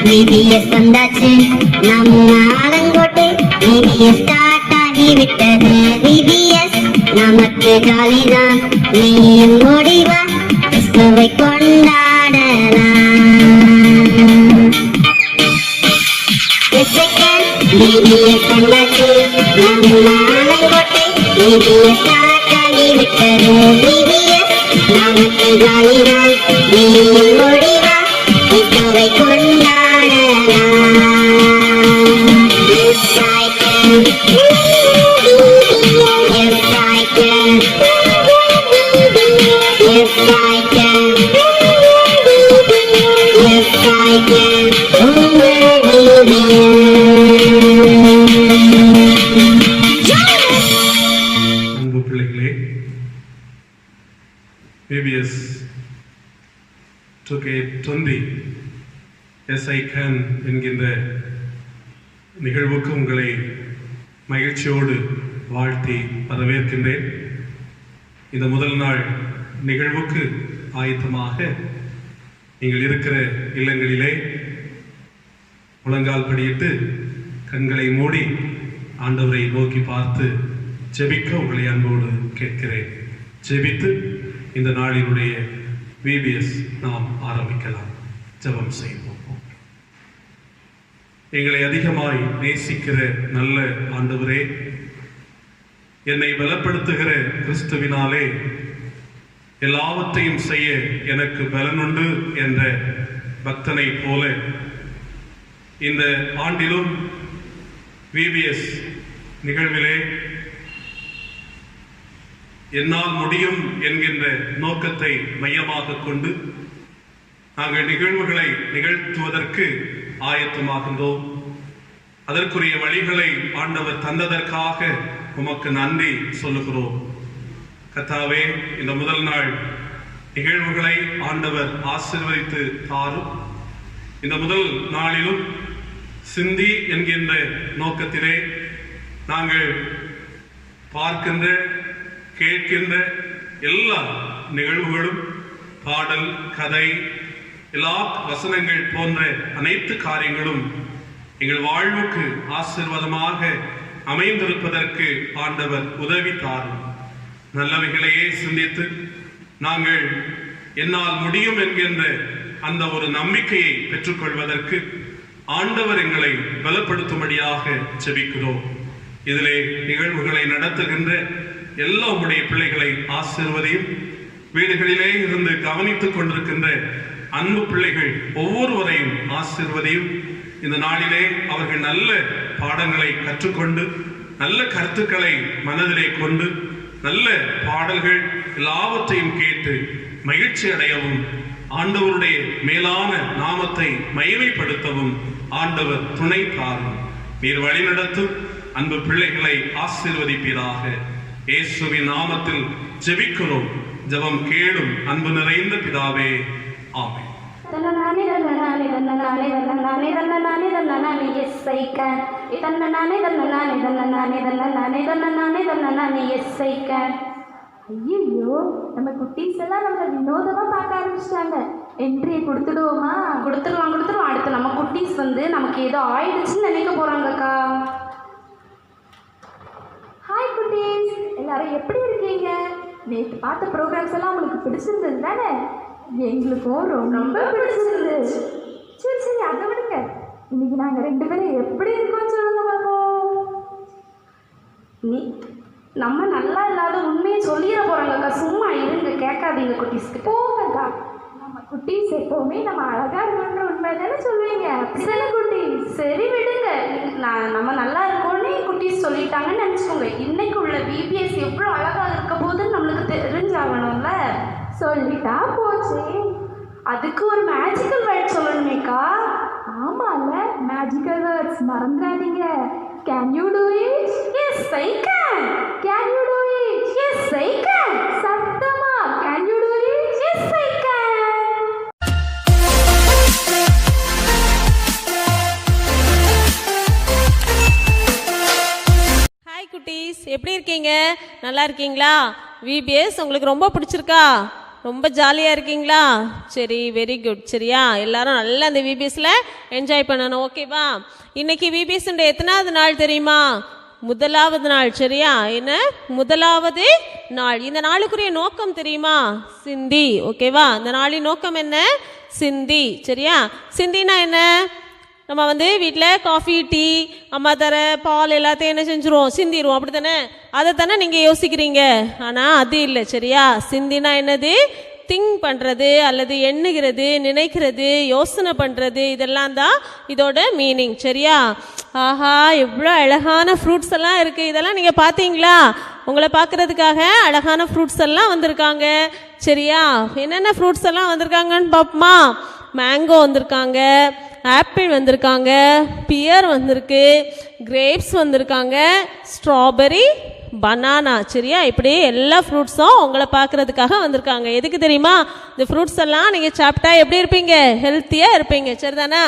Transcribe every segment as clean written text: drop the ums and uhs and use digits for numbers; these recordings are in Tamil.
VBS வந்தாச்சு நம்ம ஆலங்கோட்டை VBS ஸ்டார்ட் ஆகிவிட்டது VBS நமக்கு ஜாலிதான் நீயும் ஓடிவா கிறிஸ்துவை கொண்டாடலாம் VBS வந்தாச்சு நம்ம ஆலங்கோட்டை VBS ஸ்டார்ட் ஆகிவிட்டது VBS நமக்கு ஜாலிதான் நீயும் ஓடிவா கிறிஸ்துவை கொண்டாடலாம் Yes I can Yes I can Yes I can Yes I can அன்பு பிள்ளைகளே, VBS 2K20 Yes I can என்கின்ற நிகழ்வுக்கு உங்களை மகிழ்ச்சியோடு வாழ்த்தி வரவேற்கின்றேன். இந்த முதல் நாள் நிகழ்வுக்கு ஆயத்தமாக நீங்கள் இருக்கிற இல்லங்களிலே முழங்கால் படியிட்டு கண்களை மூடி ஆண்டவரை நோக்கி பார்த்து ஜெபிக்க உங்களை அன்போடு கேட்கிறேன். ஜெபித்து இந்த நாளினுடைய VBS நாம் ஆரம்பிக்கலாம். ஜெபம் செய்வோம். எங்களை அதிகமாய் நேசிக்கிற நல்ல ஆண்டவரே, என்னை பலப்படுத்துகிற கிறிஸ்துவினாலே எல்லாவற்றையும் செய்ய எனக்கு பலனுண்டு என்ற பக்தனை போல இந்த ஆண்டிலும் VBS நிகழ்விலே என்னால் முடியும் என்கின்ற நோக்கத்தை மையமாக கொண்டு நாங்கள் நிகழ்வுகளை நிகழ்த்துவதற்கு ஆயத்தமாகின்றோம். அதற்குரிய வழிகளை ஆண்டவர் தந்ததற்காக உமக்கு நன்றி சொல்லுகிறோம். கர்த்தாவே, இந்த முதல் நாள் நிகழ்வுகளை ஆண்டவர் ஆசீர்வதித்து தாரும். இந்த முதல் நாளிலும் சிந்தி என்கின்ற நோக்கத்திலே நாங்கள் பார்க்கின்ற கேட்கின்ற எல்லா நிகழ்வுகளும் பாடல், கதை, எல்லா வசனங்கள் போன்ற அனைத்து காரியங்களும் எங்கள் வாழ்வுக்கு ஆசீர்வாதமாக அமைந்திருப்பதற்கு ஆண்டவர் உதவி தாரும். நல்லவைகளையே சிந்தித்து நாங்கள் என்னால் முடியும் என்கின்ற அந்த ஒரு நம்பிக்கையை பெற்றுக்கொள்வதற்கு ஆண்டவர் எங்களை பலப்படுத்தும்படியாக ஜெபிக்கிறோம். இதிலே நிகழ்வுகளை நடத்துகின்ற எல்லா உடைய பிள்ளைகளை ஆசீர்வதியும். வீடுகளிலே இருந்து கவனித்துக் கொண்டிருக்கின்ற அன்பு பிள்ளைகள் ஒவ்வொருவரையும் ஆசீர்வதியும். இந்த நாளிலே அவர்கள் நல்ல பாடங்களை கற்றுக்கொண்டு நல்ல கருத்துக்களை மனதிலே கொண்டு நல்ல பாடல்கள் எல்லாவற்றையும் கேட்டு மகிழ்ச்சி அடையவும் ஆண்டவருடைய மேலான நாமத்தை மகிமைப்படுத்தவும் ஆண்டவர் துணை தாரும். நீர் வழிநடத்தும் அன்பு பிள்ளைகளை ஆசீர்வதிப்பீராக. இயேசுவின் நாமத்தில் ஜெபிக்கிறோம். ஜெபம் கேளும் அன்பு நிறைந்த பிதாவே, ஆமென். ஐயோ, நம்ம குட்டீஸ் எல்லாம் நம்ம வினோதமா பார்க்க ஆரம்பிச்சிட்டாங்க. என்ட்ரியை கொடுத்துடுவோமா? கொடுத்துடலாம். அடுத்து நம்ம குட்டீஸ் நமக்கு ஏதோ ஆயிடுச்சுன்னு நினைக்க போறாங்கக்கா. ஹாய் குட்டீஸ், எல்லாரும் எப்படி இருக்கீங்க? நேற்று பார்த்த ப்ரோக்ராம்ஸ் எல்லாம் உங்களுக்கு பிடிச்சிருந்தது தானே? எங்களுக்கும் ரொம்ப பிடிச்சிருந்துச்சு. சரி அதை விடுங்க. இன்னைக்கு நாங்கள் 2 பேரும் எப்படி இருக்கோம்னு சொல்லுங்க பாப்போம். நம்ம நல்லா இல்லாத உண்மையை சொல்லிட போறாங்கக்கா. சும்மா இருங்க, கேட்காதீங்க குட்டீஸ்க்கு. போங்கக்கா, நம்ம குட்டீஸ் எப்போவுமே நம்ம அழகா இருக்கணுன்ற உண்மை தானே சொல்லுவீங்க. அப்படிதானே குட்டீஸ்? சரி விடுங்க. நம்ம நல்லா இருக்கோன்னு குட்டீஸ் சொல்லிட்டாங்கன்னு நினச்சிக்கோங்க. இன்னைக்கு உள்ள VBS எவ்வளோ அழகாக இருக்க போதுன்னு நம்மளுக்கு தெரிஞ்சாகணும்ல. சொல்லிட்டா போச்சு. அதுக்கு ஒரு மேஜிக்கல் வேர்ட் சொல்லணுமேக்கா. ஆமால, மேஜிக்கல் வேர்ட்ஸ் மறந்துடாதீங்க. Can you do it? Yes, I can. Can you do it? Yes, I can. சத்தமா, can you do it? Yes, I can. இருக்கீங்க? நல்லா இருக்கீங்களா? விபிஎஸ் உங்களுக்கு ரொம்ப பிடிச்சிருக்கா? ரொம்ப ஜாலியாக இருக்கீங்களா? சரி, வெரி குட். சரியா, எல்லாரும் நல்லா அந்த விபிஎஸ்ல என்ஜாய் பண்ணணும். ஓகேவா? இன்னைக்கு விபிஎஸ் எத்தனாவது நாள் தெரியுமா? முதலாவது நாள். சரியா, என்ன முதலாவது நாள். இந்த நாளுக்குரிய நோக்கம் தெரியுமா? சிந்தி. ஓகேவா? இந்த நாளின் நோக்கம் என்ன? சிந்தி. சரியா, சிந்தினா என்ன? நம்ம வீட்டில் காஃபி டீ அம்மா தர பால் எல்லாத்தையும் என்ன செஞ்சுருவோம்? சிந்திடுவோம். அப்படி தானே? அதை தானே நீங்கள் யோசிக்கிறீங்க. ஆனால் அது இல்லை. சரியா, சிந்தினா என்னது? திங்க் பண்ணுறது அல்லது எண்ணுகிறது, நினைக்கிறது, யோசனை பண்ணுறது, இதெல்லாம் தான் இதோட மீனிங். சரியா, ஆஹா எவ்வளோ அழகான ஃப்ரூட்ஸ் எல்லாம் இருக்குது. இதெல்லாம் நீங்கள் பார்த்தீங்களா? உங்களை பார்க்குறதுக்காக அழகான ஃப்ரூட்ஸ் எல்லாம் வந்திருக்காங்க. சரியா, என்னென்ன ஃப்ரூட்ஸ் எல்லாம் வந்திருக்காங்கன்னு பார்ப்போமா? மேங்கோ வந்திருக்காங்க, ஆப்பிள் வந்திருக்காங்க, பியர் வந்திருக்கு, கிரேப்ஸ் வந்திருக்காங்க, ஸ்ட்ராபெரி, பனானா. சரியா, இப்படி எல்லா ஃப்ரூட்ஸும் உங்களை பார்க்குறதுக்காக வந்திருக்காங்க. எதுக்கு தெரியுமா? இந்த ஃப்ரூட்ஸ் எல்லாம் நீங்கள் சாப்பிட்டா எப்படி இருப்பீங்க? ஹெல்த்தியாக இருப்பீங்க. சரிதானே?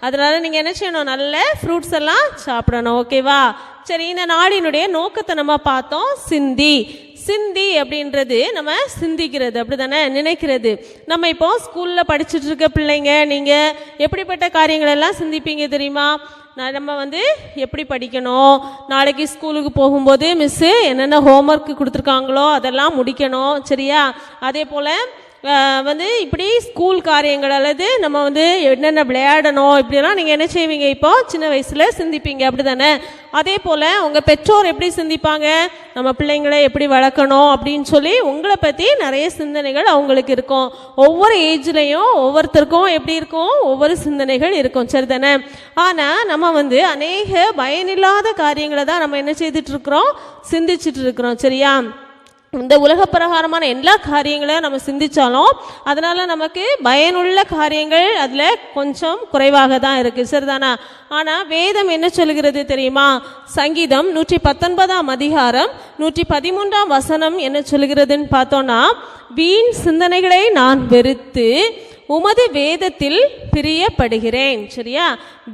அதனால நீங்கள் என்ன செய்யணும்? நல்ல ஃப்ரூட்ஸ் எல்லாம் சாப்பிடணும். ஓகேவா? சரி, இந்த நாளினுடைய நோக்கத்தை நம்ம பார்த்தோம். சிந்தி. சிந்தி அப்படின்றது நம்ம சிந்திக்கிறது, அப்படி தானே? நினைக்கிறது. நம்ம இப்போ ஸ்கூலில் படிச்சுட்டு இருக்க பிள்ளைங்க, நீங்கள் எப்படிப்பட்ட காரியங்கள் எல்லாம் சிந்திப்பீங்க தெரியுமா? நம்ம எப்படி படிக்கணும், நாளைக்கு ஸ்கூலுக்கு போகும்போது மிஸ்ஸு என்னென்ன ஹோம்ஒர்க் கொடுத்துருக்காங்களோ அதெல்லாம் முடிக்கணும். சரியா, அதே போல் இப்படி ஸ்கூல் காரியங்கள் அல்லது நம்ம என்னென்ன விளையாடணும், இப்படியெல்லாம் நீங்கள் என்ன செய்வீங்க? இப்போ சின்ன வயசில் சிந்திப்பீங்க. அப்படி தானே? அதே போல் உங்கள் பெற்றோர் எப்படி சிந்திப்பாங்க? நம்ம பிள்ளைங்களை எப்படி வளர்க்கணும் அப்படின்னு சொல்லி உங்களை பற்றி நிறைய சிந்தனைகள் அவங்களுக்கு இருக்கும். ஒவ்வொரு ஏஜ்லேயும் ஒவ்வொருத்தருக்கும் எப்படி இருக்கும்? ஒவ்வொரு சிந்தனைகள் இருக்கும். சரி தானே? ஆனால் நம்ம அநேக பயனில்லாத காரியங்களை தான் நம்ம என்ன செய்துட்ருக்குறோம்? சிந்திச்சுட்டு இருக்கிறோம். சரியா, இந்த உலக பிரகாரமான எல்லா காரியங்களையும் நம்ம சிந்திச்சாலும் அதனால நமக்கு பயனுள்ள காரியங்கள் அதில் கொஞ்சம் குறைவாக தான் இருக்குது. சரிதானா? ஆனால் வேதம் என்ன சொல்கிறது தெரியுமா? சங்கீதம் 119 அதிகாரம் 113 வசனம் என்ன சொல்கிறதுன்னு பார்த்தோன்னா, வீண் சிந்தனைகளை நான் வெறுத்து உமது வேதத்தில் பிரியப்படுகிறேன். சரியா,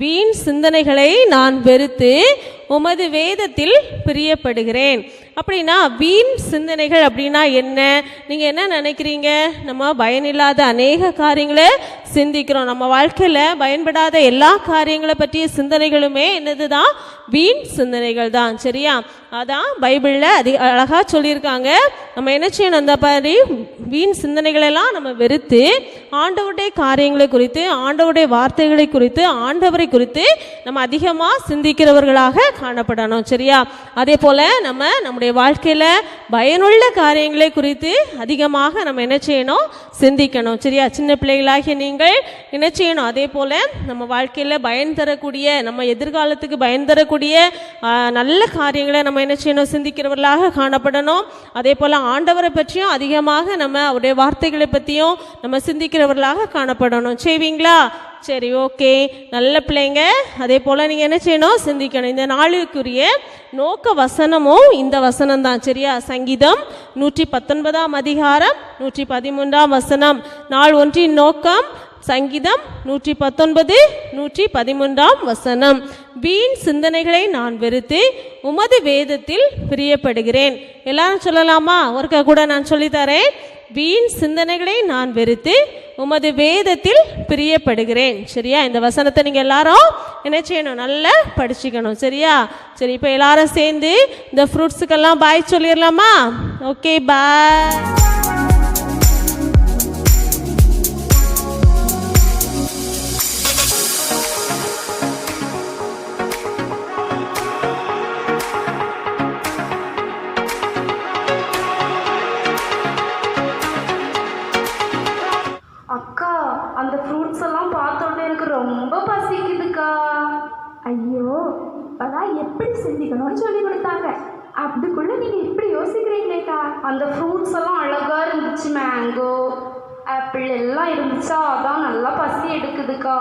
வீண் சிந்தனைகளை நான் வெறுத்து உமது வேதத்தில் பிரியப்படுகிறேன். அப்படின்னா வீண் சிந்தனைகள் அப்படின்னா என்ன? நீங்கள் என்ன நினைக்கிறீங்க? நம்ம பயனில்லாத அநேக காரியங்களை சிந்திக்கிறோம். நம்ம வாழ்க்கையில் பயன்படாத எல்லா காரியங்களை பற்றிய சிந்தனைகளுமே என்னது தான்? வீண் சிந்தனைகள் தான். சரியா, அதான் பைபிளில் அழகாக சொல்லியிருக்காங்க. நம்ம என்ன செய்யணும்? அந்த மாதிரி வீண் சிந்தனைகளெல்லாம் நம்ம வெறுத்து ஆண்டவருடைய காரியங்களை குறித்து, ஆண்டவருடைய வார்த்தைகளை குறித்து, ஆண்டவரை குறித்து நம்ம அதிகமாக சிந்திக்கிறவர்களாக காணப்படணும். சரியா, அதே போல் நம்முடைய வாழ்க்கையில் பயனுள்ள காரியங்களை குறித்து அதிகமாக நம்ம என்ன செய்யணும்? சிந்திக்கணும். சரியா, சின்ன பிள்ளைகளாகிய நீங்கள் என்ன செய்யணும்? அதே போல் நம்ம வாழ்க்கையில் பயன் தரக்கூடிய, நம்ம எதிர்காலத்துக்கு பயன் தரக்கூடிய நல்ல காரியங்களை நம்ம என்ன செய்யணும்? சிந்திக்கிறவர்களாக காணப்படணும். அதே போல் ஆண்டவரை பற்றியும் அதிகமாக நம்ம அவருடைய வார்த்தைகளை பற்றியும் நம்ம சிந்திக்கிறவர்களாக காணப்படணும். செய்வீங்களா? சரி, ஓகே, நல்ல பிள்ளைங்க. அதே போல் நீங்கள் என்ன செய்யணும்? சிந்திக்கணும். இந்த நாளுக்குரிய நோக்க வசனமும் இந்த வசனம் தான். சரியா, சங்கீதம் 119 அதிகாரம் 113 வசனம். நாள் ஒன்றின் நோக்கம் சங்கீதம் 119 113 வசனம். வீண் சிந்தனைகளை நான் வெறுத்து உமது வேதத்தில் பிரியப்படுகிறேன். எல்லாரும் சொல்லலாமா? ஒருக்கா கூட நான் சொல்லித்தரேன். வீண் சிந்தனைகளை நான் வெறுத்து உமது வேதத்தில் பிரியப்படுகிறேன். சரியா, இந்த வசனத்தை நீங்கள் எல்லாரும் என்ன செய்யணும்? நல்லா படிச்சுக்கணும். சரியா, சரி, இப்போ எல்லாரும் சேர்ந்து இந்த ஃப்ரூட்ஸுக்கெல்லாம் பாய் சொல்லிடலாமா? ஓகே, பாய். அக்கா, அந்த ஃப்ரூட்ஸ் எல்லாம் பார்த்தோன்னே எனக்கு ரொம்ப பசிக்குதுக்கா. ஐயோ, இப்போதான் எப்படி சிந்திக்கணும்னு சொல்லி கொடுத்தாங்க. அதுக்குள்ளே நீங்கள் இப்படி யோசிக்கிறீங்களேக்கா? அந்த ஃப்ரூட்ஸ் எல்லாம் அழகாக இருந்துச்சு. மேங்கோ, ஆப்பிள் எல்லாம் இருந்துச்சா, அதான் நல்லா பசி எடுக்குதுக்கா.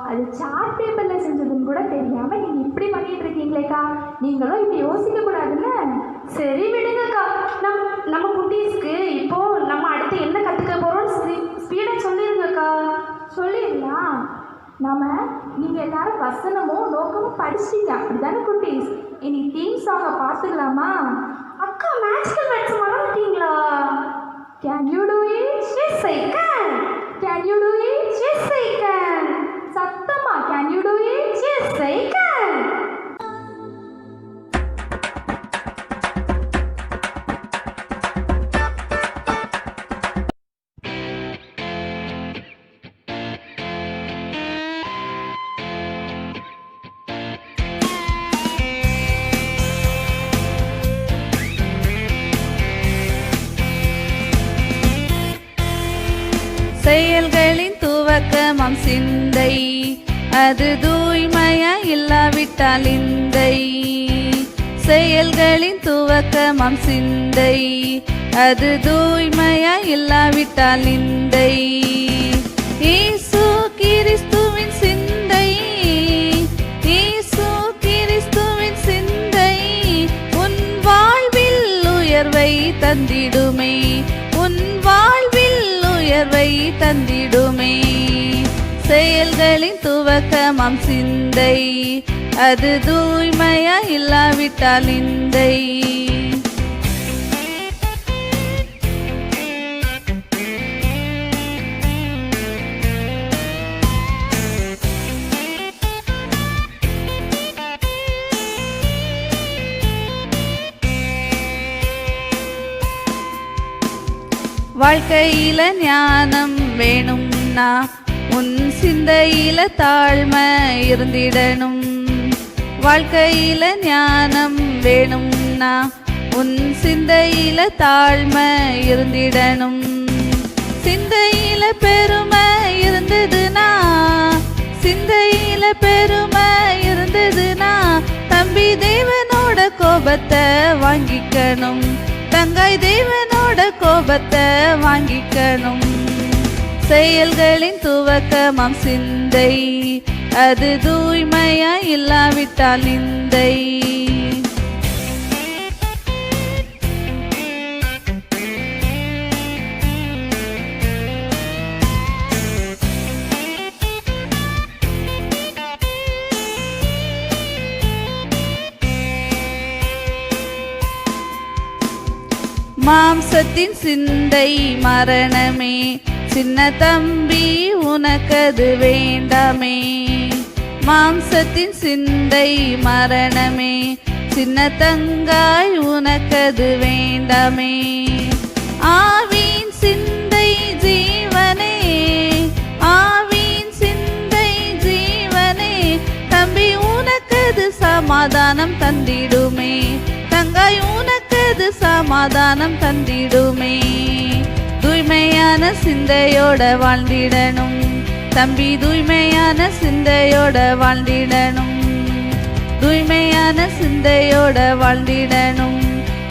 அது சார்ட் பேப்பரில் செஞ்சதுன்னு கூட தெரியாமல் நீங்கள் இப்படி பண்ணிட்டு இருக்கீங்களேக்கா? நீங்களும் இப்படி யோசிக்கக்கூடாதுல்ல? சரி விடுங்கக்கா. நம்ம குட்டீஸ்க்கு இப்போ நம்ம அடுத்து என்ன கற்றுக்க போகிறோம்னு ஸ்பீடாக சொல்லிடுங்கக்கா. சொல்லிடலாம். நீங்கள் எல்லாரும் வசனமும் நோக்கமும் படிச்சிட்டீங்க, அப்படி தானே குட்டீஸ்? இனி தீம் சாங்கை பார்த்துக்கலாமா? அக்கா, மேஜிக்கல் வேர்ட்ஸ் மறந்துட்டீங்களா? Can you do it? Yes I can. Can you do it? Yes I can. சத்தமா can you do it? Yes I can. செயல்களின் துவக்கமாம் சிந்தை, அது தூய்மையா இல்லாவிட்டால் இந்தை. செயல்களின் துவக்கமாம் சிந்தை, அது தூய்மையா இல்லாவிட்டால் இந்தை. இயேசு கிறிஸ்துவின் சிந்தை, இயேசு கிறிஸ்துவின் சிந்தை உன் வாழ்வில் உயர்வை தந்திடுமே, உன் வாழ்வில் உயர்வை தந்திடுமே. செயல்களின் துவக்கமாம் சிந்தை, அது தூய்மையா இல்லாவிட்டால் இந்தை. வாழ்க்கையில ஞானம் வேணும்னா உன் சிந்தையில தாழ்மை இருந்திடணும். வாழ்க்கையில ஞானம் வேணும்னா உன் சிந்தையில தாழ்மை இருந்திடணும். சிந்தையில பெருமை இருந்ததுன்னா, சிந்தையில பெருமை இருந்ததுன்னா தம்பி தேவனோட கோபத்தை வாங்கிக்கணும், தங்காய் தேவனோட கோபத்தை வாங்கிக்கணும். செயல்களின் துவக்கமாம் சிந்தை, அது தூய்மையா இல்லாவிட்டால் இந்தை. மாம்சத்தின் சிந்தை மரணமே, சின்ன தம்பி உனக்கது வேண்டாமே. மாம்சத்தின் சிந்தை மரணமே, சின்ன தங்காய் உனக்கது வேண்டாமே. ஆவின் சிந்தை ஜீவனே, ஆவின் சிந்தை ஜீவனே தம்பி உனக்கது சமாதானம் தந்திடுமே, தங்காய் உனக்கது சமாதானம் தந்திடுமே. தூய்மையான சிந்தையோட வாழ்ந்திடணும் தம்பி, தூய்மையான சிந்தையோட வாழ்ந்திடணும், தூய்மையான சிந்தையோட வாழ்ந்திடணும்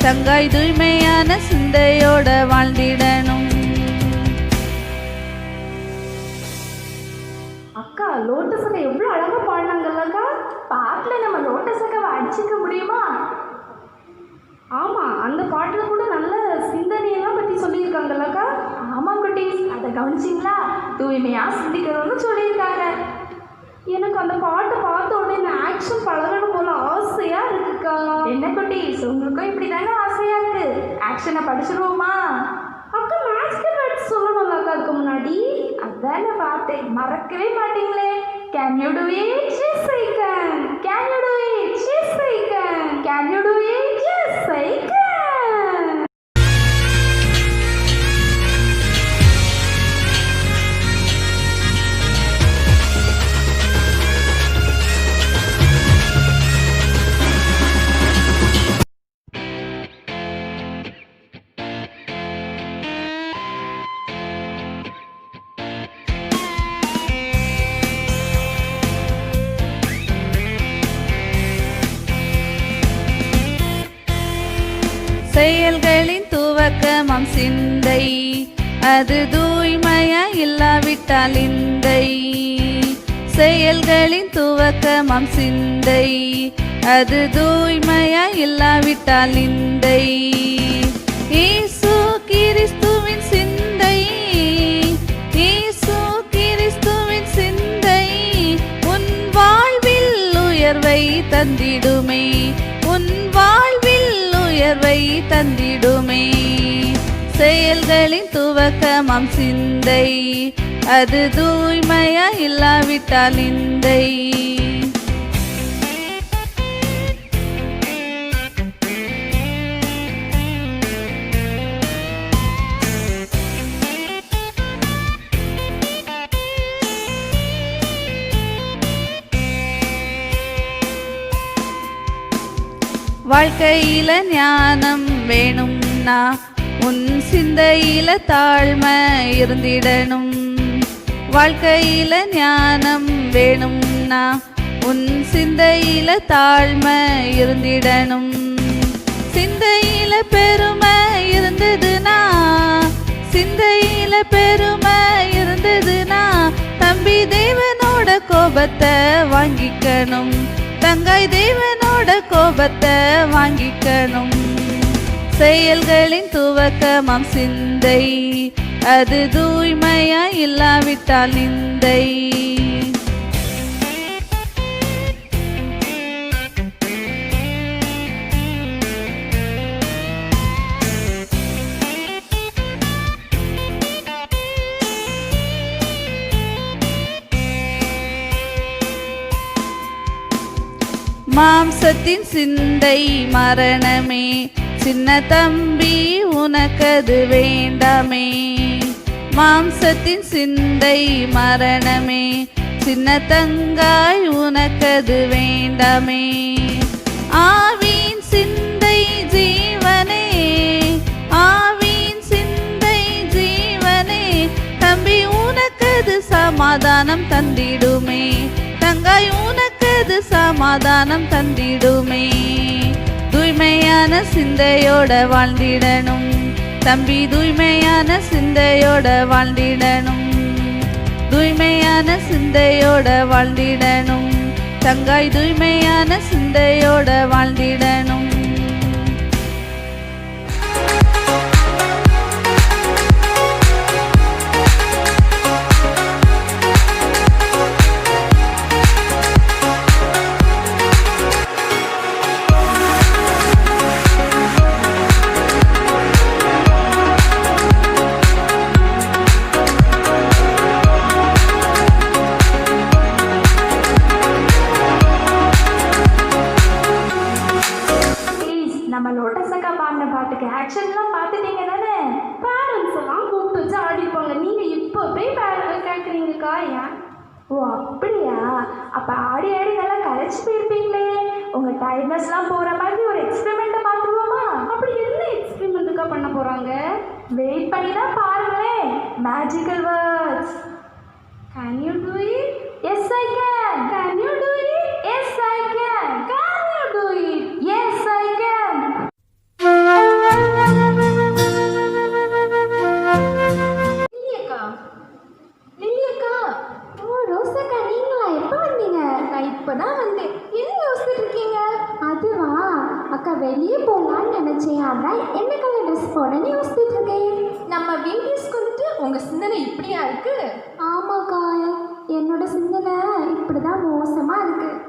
தங்காய், தூய்மையான சிந்தையோட வாழ்ந்திடணும். அக்கா லோட்டஸ் அக்கா எவ்வளோ அழகா பாடினாங்கல்லக்கா. பாட்டில் நம்ம லோட்டஸ் அக்காவை அடிச்சுக்க முடியுமா? ஆமாம், அந்த பாட்டில் கூட நல்ல சிந்தனையெல்லாம் பற்றி சொல்லியிருக்காங்கல்லக்கா. ஆமாம் குட்டீஸ், அதை கவனிச்சிங்களா? தூய்மையாக சிந்திக்கணும்னு சொல்லியிருக்காங்க. எனக்கு அந்த பாட்டை பார்த்த உடனே ஆக்ஷன் பழகணும் போல ஆசையாக இருக்குக்கா. என்ன குட்டீஸ், உங்களுக்கும் இப்படி தானே ஆசையாக இருக்கு? ஆக்ஷனை படிச்சிருவோமா? அக்கா மேஜிக்கல் வேர்ட்ஸ் சொல்லணும்லக்கா அதுக்கு முன்னாடி. அதானே பார்த்தேன், மறக்கவே மாட்டீங்களே. Can you do it? Yes I can. Can you do it? Yes I can. Can you do it? Yes I can. செயல்களின் துவக்கமாம் சிந்தை, அது தூய்மையா இல்லாவிட்டால் இந்தை. செயல்களின் துவக்கமாம் சிந்தை, அது தூய்மையா இல்லாவிட்டால் இந்தை. இயேசு கிறிஸ்துவின் சிந்தை, இயேசு கிறிஸ்துவின் சிந்தை உன் வாழ்வில் உயர்வை தந்திடுமே, உன் வாழ்வில் உயர்வை தந்திடுமே. செயல்களின் துவக்கமாம் சிந்தை, அது தூய்மையா இல்லாவிட்டால் நிந்தை. வாழ்க்கையில ஞானம் வேணும்னா உன் சிந்தையில தாழ்மை இருந்திடணும். வாழ்க்கையில ஞானம் வேணும்னா உன் சிந்தையில தாழ்மை இருந்திடணும். சிந்தையில பெருமை இருந்ததுன்னா, சிந்தையில பெருமை இருந்ததுன்னா தம்பி தேவனோட கோபத்தை வாங்கிக்கணும். தங்காய் தேவனோட கோபத்தை வாங்கிக்கணும். செயல்களின் துவக்கமாம் சிந்தை, அது தூய்மையா இல்லாவிட்டால் நிந்தை. மாம்சத்தின் சிந்தை மரணமே, சின்ன தம்பி உனக்கது வேண்டாமே. மாம்சத்தின் சிந்தை மரணமே, சின்ன தங்காய் உனக்கது வேண்டாமே. ஆவியின் சிந்தை ஜீவனே, ஆவியின் சிந்தை ஜீவனே, தம்பி உனக்கது சமாதானம் தந்திடுமே. தங்காய் உனக்கது சமாதானம் தந்திடுமே. தூய்மையான சிந்தையோட வாழ்ந்திடணும் தம்பி, தூய்மையான சிந்தையோட வாழ்ந்திடணும். தூய்மையான சிந்தையோட வாழ்ந்திடணும் தங்காய், தூய்மையான சிந்தையோட வாழ்ந்திடணும். நம்மளோட சக்கா பாடின பாட்டுக்கு ஆக்ஷன்லாம் பார்த்துட்டீங்க தானே? பேரண்ட்ஸ் எல்லாம் கூப்பிட்டு வச்சு ஆடிப்பாங்க. நீங்கள் இப்போ போய் கேட்குறீங்கக்கா ஏன்? ஓ அப்படியா? அப்போ ஆடி ஆடி நல்லா கரைச்சி போயிருப்பீங்களே. உங்கள் டயர்ட்னஸ்லாம் போகிற மாதிரி ஒரு எக்ஸ்பெரிமெண்ட்டை பார்த்துருவோமா? அப்படி என்ன எக்ஸ்பெரிமெண்ட்டுக்கா பண்ண போகிறாங்க? வெயிட் பண்ணி தான் பாருங்களேன். Magical words. Can you do it? Yes I can. Can you do it? Yes I can. Can you do it? Yes I can. லில்லியக்கா, லில்லியக்கா. ஓ ரோசக்கா, நீங்களா? எப்போ வந்தீங்க? நான் இப்போ தான் வந்தேன். என்ன யோசிச்சுட்டு இருக்கீங்க? அதுவா அக்கா, வெளியே போகலான்னு நினச்சேன். அதான் என்ன கலர் ட்ரெஸ் போடணும்னு யோசிச்சுட்டு இருக்கேன். நம்ம வீடியோஸ்க்கு வந்துட்டு உங்கள் சிந்தனை இப்படியா இருக்கு? ஆமாக்கா, என்னோட சிந்தனை இப்படி தான் மோசமாக இருக்குது.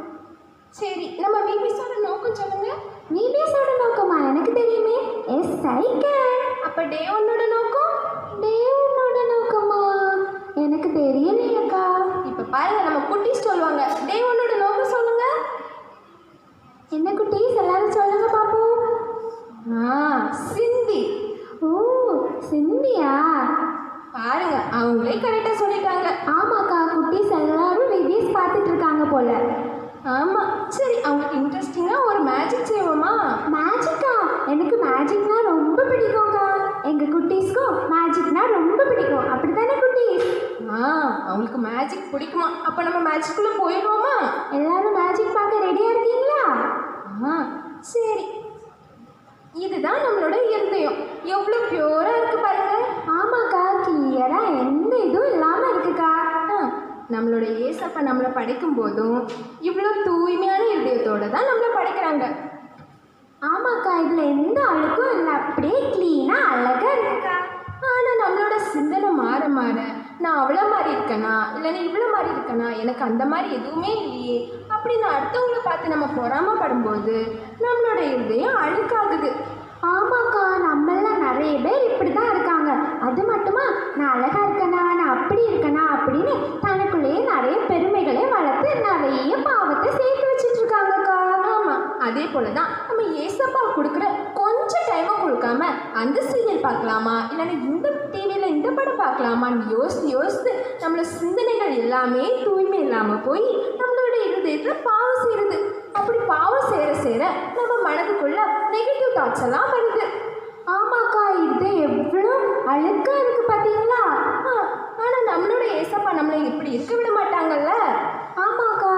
சரி, நம்ம வீடியோஸோட நோக்கம் சொல்லுங்க. வீடியோஸோட நோக்கமா? எனக்கு தெரியுமே. Yes I can. அப்போ டே ஒன்னோட நோக்கம்? டேவோட நோக்கமா? எனக்கு தெரியலையக்கா. இப்போ பாருங்க, நம்ம குட்டீஸ் சொல்லுவாங்க. டே ஒன்னோட நோக்கம் சொல்லுங்க. என்ன குட்டீஸ் எல்லாரும் சொல்லுங்க பாப்போம். சிந்தி. ஓ சிந்தியா? பாருங்க, அவங்களே கரெக்டாக சொல்லிட்டாங்க. ஆமாக்கா, குட்டீஸ் எல்லாரும் வீடியோஸ் பார்த்துட்டு இருக்காங்க போல. ஆமாம். சரி, அவங்களுக்கு இன்ட்ரெஸ்டிங்காக ஒரு மேஜிக் செய்வோமா? மேஜிக்கா? எனக்கு மேஜிக்னா ரொம்ப பிடிக்கும்க்கா. எங்கள் குட்டீஸ்க்கும் மேஜிக்னா ரொம்ப பிடிக்கும். அப்படி தானே குட்டீஸ்? அவங்களுக்கு மேஜிக் பிடிக்குமா? அப்போ நம்ம மேஜிக்குள்ளே போயிடுவோமா? எல்லாரும் மேஜிக் பார்க்க ரெடியாக இருக்கீங்களா? சரி, இதுதான் நம்மளோட இருதயம். எவ்வளோ பியூராக இருக்குது பாருங்க. ஆமாக்கா, கிளியராக எந்த இதுவும் இல்லாமல் இருக்குக்கா. நம்மளோட ஏசப்பா நம்மளை படைக்கும் போதும் இவ்வளோ தூய்மையான இதயத்தோடு தான் நம்மளை படைக்கிறாங்க. ஆமாக்கா, இதில் எந்த அழுக்கும் இல்லை. அப்படியே க்ளீனாக அழகாக இருக்குக்கா. ஆனால் நம்மளோட சிந்தனை மாற மாற நான் அவ்வளோ மாதிரி இருக்கேனா, இல்லைன்னா இவ்வளோ மாதிரி இருக்கேனா, எனக்கு அந்த மாதிரி எதுவுமே இல்லையே அப்படின்னு அடுத்தவங்களை பார்த்து நம்ம பொறாமப்படும்போது நம்மளோட இருதயம் அழுக்காகுது. ஆமாக்கா, நம்மளாம் நிறைய பேர் இப்படி தான் இருக்காங்க. அது மட்டுமா, நான் அழகா இருக்கனா, நான் அப்படி இருக்கனா அப்படின்னு தனக்குள்ளேயே நிறைய பெருமைகளை வளர்த்து நிறைய பாவத்தை சேர்த்து வச்சுட்டு இருக்காங்கக்கா. ஆமாம், அதே போல தான் நம்ம ஏசப்பா கொடுக்குற கொஞ்சம் டைமும் கொடுக்காம அந்த சீரியல் பார்க்கலாமா இல்லைன்னா இந்த டிவியில் இந்த படம் பார்க்கலாமான்னு யோசித்து நம்மளோட சிந்தனைகள் எல்லாமே தூய்மை இல்லாமல் போய் நம்மளோட இருதயத்தில் பாவம் சேருது. அப்படி பாவம் சேர நம்ம மனதுக்குள்ள நெகட்டிவ் தாட்ஸ் எல்லாம் வருது. ஆமாக்கா, இது எவ்வளோ அழுக்கா இருக்கு பார்த்தீங்களா? ஆனால் நம்மளோட ஏசப்பா நம்மளை இப்படி இருக்க விட மாட்டாங்கல்ல. ஆமாக்கா.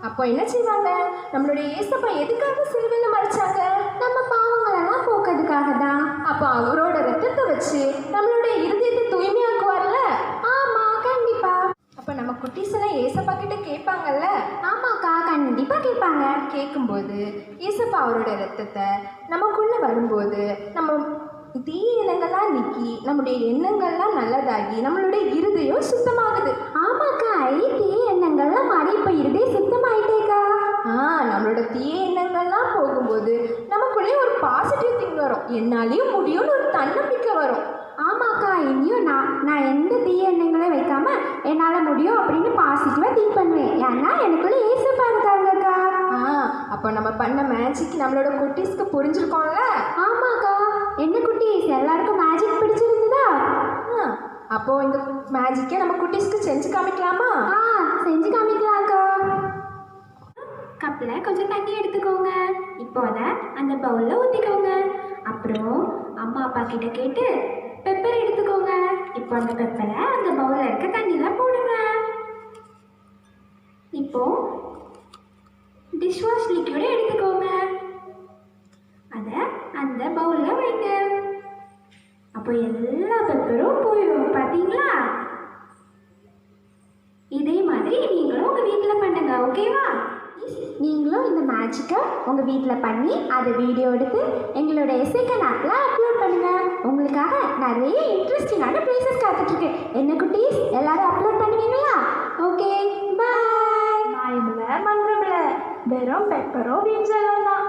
அப்போ என்ன செய்வாங்க? நம்மளுடைய ஏசப்பா எதுக்காக சிலுவையில் மறைச்சாங்க? நம்ம பாவங்களெல்லாம் போக்கிறதுக்காக தான். அப்போ அவரோட ரத்தத்தை வச்சு நம்மளுடைய இருதயத்தை தூய்மையாக்குவார்ல. ஆமாம், கண்டிப்பா. அப்போ நம்ம குட்டீஸ் எல்லாம் ஏசப்பா கிட்ட கேட்பாங்கல்ல. ஆமாக்கா, கண்டிப்பாக கேட்பாங்க. கேட்கும்போது ஏசப்பா அவரோட ரத்தத்தை நமக்குள்ளே வரும்போது நம்ம தீய எண்ணங்கள்லாம் நீக்கி நம்முடைய எண்ணங்கள்லாம் நல்லதாகி நம்மளுடைய இருதயம் சுத்தமாகுது. ஆமாக்கா, தீய எண்ணங்கள்லாம் மாறி இப்போ இருதயம் சுத்தமாயிட்டேக்கா. நம்மளோட தீய எண்ணங்கள்லாம் போகும்போது நமக்குள்ளே ஒரு பாசிட்டிவ் திங் வரும். என்னாலையும் முடியும்னு ஒரு தன்னம்பிக்கை வரும். ஆமாக்கா, இனியும் நான் எந்த தீய எண்ணங்களையும் வைக்காம என்னால் முடியும் அப்படின்னு பாசிட்டிவாக திங்க் பண்ணுவேன். ஏன்னா எனக்குள்ளே ஏசப்பா இருக்காங்கக்கா. அப்போ நம்ம பண்ண மேஜிக் நம்மளோட குட்டீஸ்க்கு புரிஞ்சிருக்கோம்ல. ஆமாக்கா. என்ன குட்டீஸ், எல்லாருக்கும் மேஜிக் பிடிச்சிருந்ததா? அப்போது இந்த மேஜிக்கை நம்ம குட்டீஸ்க்கு செஞ்சு காமிக்கலாமா? செஞ்சு காமிக்கலாம்க்கா. கப்பில் கொஞ்சம் தண்ணி எடுத்துக்கோங்க. இப்போ அதை அந்த பவுலில் ஊற்றிக்கோங்க. அப்புறம் அம்மா அப்பா கிட்ட கேட்டு பெப்பர் எடுத்துக்கோங்க. இப்போ அந்த பெப்பரை அந்த பவுலில் இருக்க தண்ணியில் போடுங்க. இப்போ டிஷ்வாஷ் லிக்விடை எடுத்துக்கோங்க. அதை அந்த பவுலில் வைங்க. அப்போ எல்லா பெப்பரும் போயிடும். பார்த்தீங்களா? இதே மாதிரி நீங்களும் உங்கள் வீட்டில் பண்ணுங்க. ஓகேவா? நீங்களும் இந்த மேஜிக்கை உங்கள் வீட்டில் பண்ணி அதை வீடியோ எடுத்து எங்களோட எஸ்ஐகன் ஆப்பில் அப்லோட் பண்ணுங்கள். உங்களுக்காக நிறைய இன்ட்ரெஸ்டிங்கான ப்ளேசஸ் காத்துட்ருக்கு. என்ன குட்டீஸ், எல்லாரும் அப்லோட் பண்ணுவீங்களா? ஓகே, பாய். மாயமில்ல மன்றமில்ல, வெறும் பெப்பரும் வீஞ்சலும் தான்.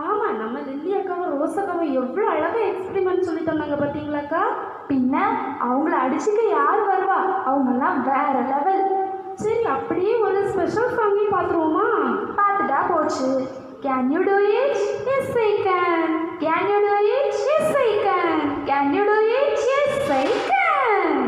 ஆமாம், நம்ம லில்லி அக்காவும் ரோசக்காவும் எவ்வளோ அழகாக எக்ஸ்பிரிமெண்ட் சொல்லி தந்தாங்க பார்த்தீங்களாக்கா? பின்ன அவங்கள அடிச்சுக்க யார் வருவா? அவங்கெல்லாம் வேற லெவல். சரி, அப்படியே ஒரு ஸ்பெஷல் சாங்கையும் பார்த்துருவோமா? பார்த்துட்டா போச்சு. Can you do it? Yes I can. Can you do it? Yes I can. Can you do it? Yes I can.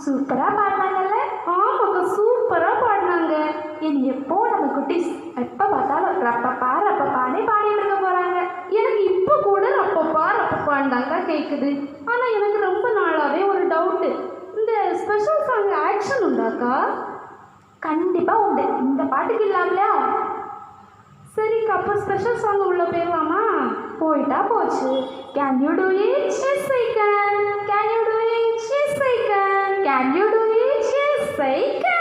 சூப்பரா பாடினாங்கல்ல. ஆமாக்கா சூப்பராக பாடினாங்க. இனி எப்போ நம்ம குட்டீஸ் எப்போ பார்த்தாலும் ரப்பப்பானே பாடிட்டு இருக்க போறாங்க. எனக்கு இப்போ கூட ரப்பப்பான்னு தாங்க கேட்குது. ஆனால் எனக்கு ரொம்ப நாளாகவே ஒரு டவுட்டு, இந்த ஸ்பெஷல் சாங் ஆக்ஷன் உண்டாக்கா? கண்டிப்பா உண்டு. இந்த பாட்டுக்கு இல்லாமலையா? சரிக்கா, அப்போ ஸ்பெஷல் சாங் உள்ள போயிடலாமா? போயிட்டா போச்சு. Can you do it? Yes I can. Can you do it? Yes I can. Can you do it? Yes I can.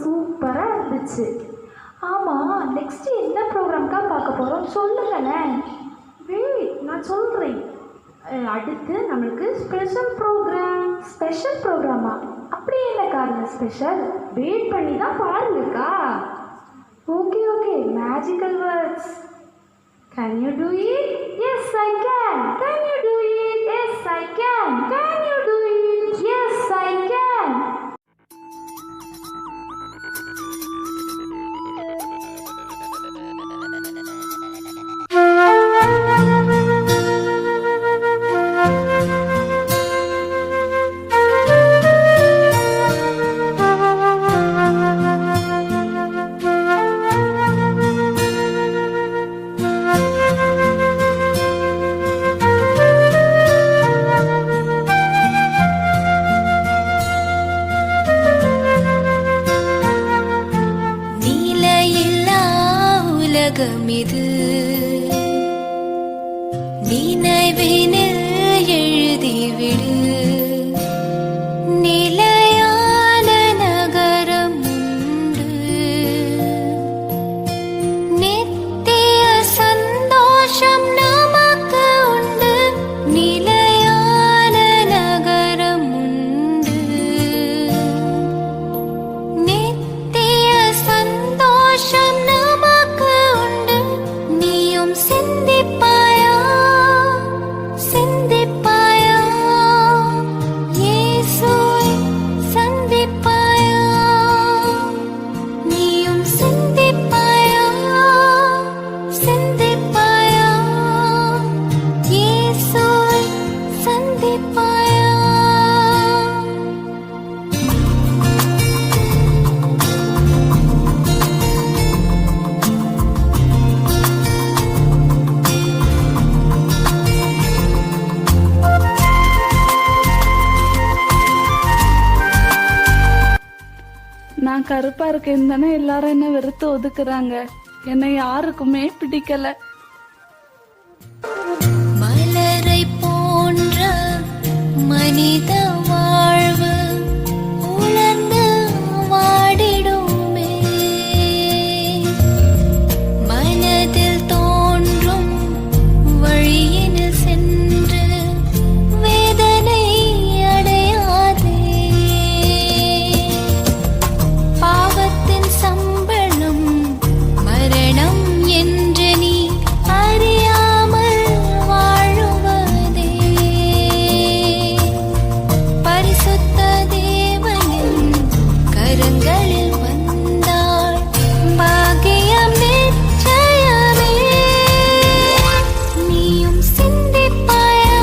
சூப்பராக இருந்துச்சு. ஆமாம், நெக்ஸ்ட் என்ன ப்ரோக்ராம்க்கா பார்க்க போகிறோம் சொல்லுங்களேன். நான் சொல்கிறேன். அடுத்து நம்மளுக்கு ஸ்பெஷல் ப்ரோக்ராமா? அப்படி என்ன காரணம் ஸ்பெஷல்? வெயிட் பண்ணி தான் பாருங்கக்கா. Okay, magical words. Can you do it? Yes I can. Can you do it? Yes I can. Can you do it? Yes I can. இது நினைவினில் எழுதிவிடு. நிலையான நகரம் உண்டு, நித்திய சந்தோஷம் நமக்கு உண்டு. நிலையான நகரம் உண்டு, நித்திய சந்தோஷம் நமக்கு உண்டு. நீ கருப்பா இருக்கேன்னு தானே எல்லாரும் என்ன வெறுத்து ஒதுக்குறாங்க. என்னை யாருக்குமே பிடிக்கல. மலரை போன்ற மனித வாழ்வு உலர்ந்து வாடிடுமே. மனதில் தோன்றும் வழியினில் சென்று வேதனை அடையாதே. பாவத்தின் சம்பளம் மரணம் என்று நீ அறியாமல் வாழுவதே. பரிசுத்த தேவனின் கரங்களில் வந்தாள் பாக்கியம் நிச்சயமே. நீயும் சிந்திப்பாயா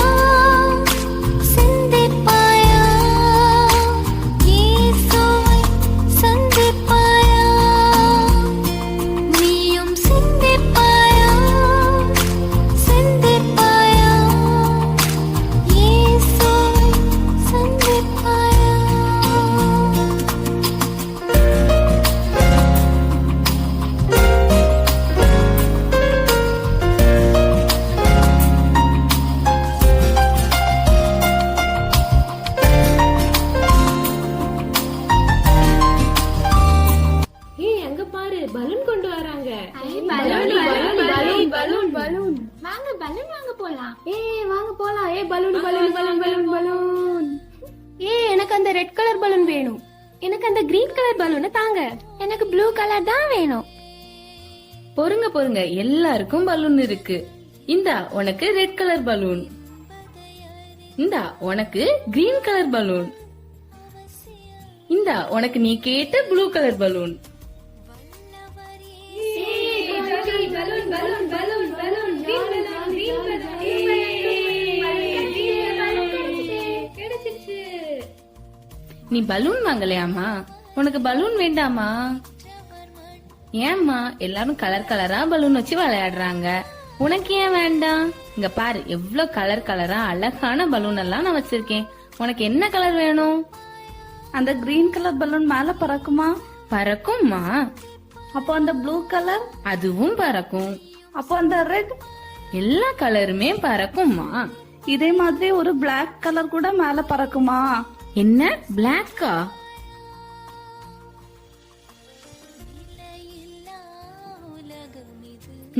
சிந்திப்பாயா இயேசுவை சந்திப்பாயா. நீயும் சிந்திப்பாயா சிந்திப்பாயா இயேசுவை சந்திப்பாயா. ஏய் அங்க பாரு பலூன் கொண்டு வராங்க. வாங்க பலூன் வாங்க போலாம். வாங்க போலாம். Balloon balloon balloon balloon balloon. எனக்கு அந்த ரெட் கலர் பலூன் வேணும். எனக்கு அந்த கிரீன் கலர் பலூனை தாங்க. எனக்கு ப்ளூ கலர் தான் வேணும். பொறுங்க எல்லாருக்கும் பலூன் இருக்கு. இந்தா உனக்கு ரெட் கலர் பலூன். இந்தா உனக்கு கிரீன் கலர் பலூன். இந்தா உனக்கு நீ கேட்ட ப்ளூ கலர் பலூன். நீ பலூன் வாங்கலையாமா? உனக்கு பலூன் வேண்டாமா? ஏம்மா எல்லாரும் கலர் கலரா பலூன் வச்சு விளையாடுறாங்க, உனக்கு ஏன் வேண்டாம்? இங்க பாரு எவ்வளவு கலர் கலரா அழகான பலூன் எல்லாம் நான் வச்சிருக்கேன். உனக்கு என்ன கலர் வேணும்? அந்த கிரீன் கலர் பலூன் மேல பறக்குமா? பறக்கும்மா. அப்போ அந்த ப்ளூ கலர்? அதுவும் பறக்கும். அப்போ அந்த ரெட்? எல்லா கலருமே பறக்கும்மா. இதே மாதிரி ஒரு பிளாக் கலர் கூட மேல பறக்குமா? என்ன பிளாக்கா?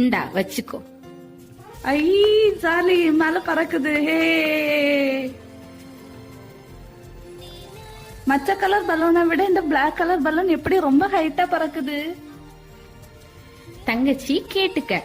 இந்தா வச்சுக்கோ. ஐ ஜாலி, மேல பறக்குது. ஹே, மற்ற கலர் பலூனை விட இந்த பிளாக் கலர் பலூன் எப்படி ரொம்ப ஹைட்டா பறக்குது? தங்கச்சி கேட்டுக்க,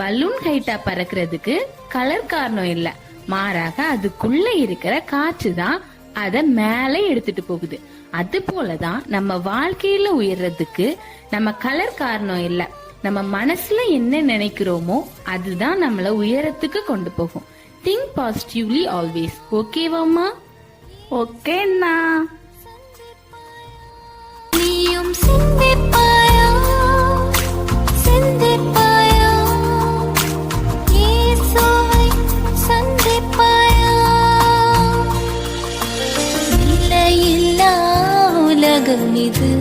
பலூன் ஹைட்டா பறக்கிறதுக்கு கலர் காரணம் இல்ல, மாறாக அதுக்குள்ள இருக்கிற காற்று தான் அத மேலே எடுத்துட்டு போகுது. அது போலதான் நம்ம வாழ்க்கையில உயர்றதுக்கு நம்ம கலர் காரணம் இல்ல, நம்ம மனசுல என்ன நினைக்கிறோமோ அதுதான் நம்மள உயரத்துக்கு கொண்டு போகும். Think positively always. ஓகேவாமா? ஓகேண்ணா. நீயும் சிந்திப்பாயா சிந்திப்பாயா இயேசுவை சந்திப்பாயா. நிலையில்லா உலகம் இது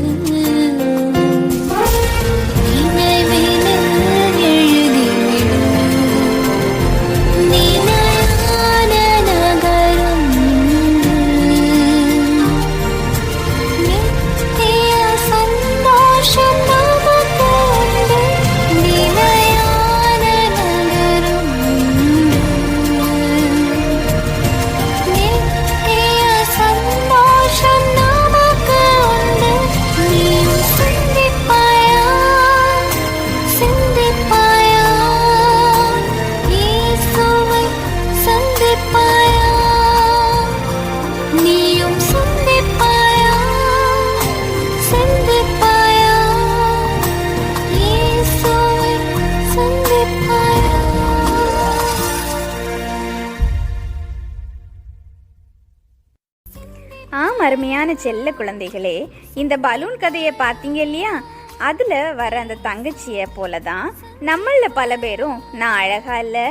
நினைவினில் எழுதிவிடும். நிலையான நகரம் நித்திய சந்தோஷம் நமக்கு உண்டு. நிலையான நகரம் நித்திய சந்தோஷம் நமக்கு உண்டு. நீயும் சிந்திப்பாயா சிந்திப்பாயா இயேசுவை சந்திப்பாயா. நீயும் சிந்திப்பாயா சிந்திப்பாயா இயேசுவை சந்திப்பாயா. அருமையான செல்ல குழந்தைகளே, இந்த பலூன் கதையை பார்த்தீங்க இல்லையா? அதில் வர அந்த தங்கச்சியை போல தான் நம்மள பல பேரும் நான் அழகா இல்லை,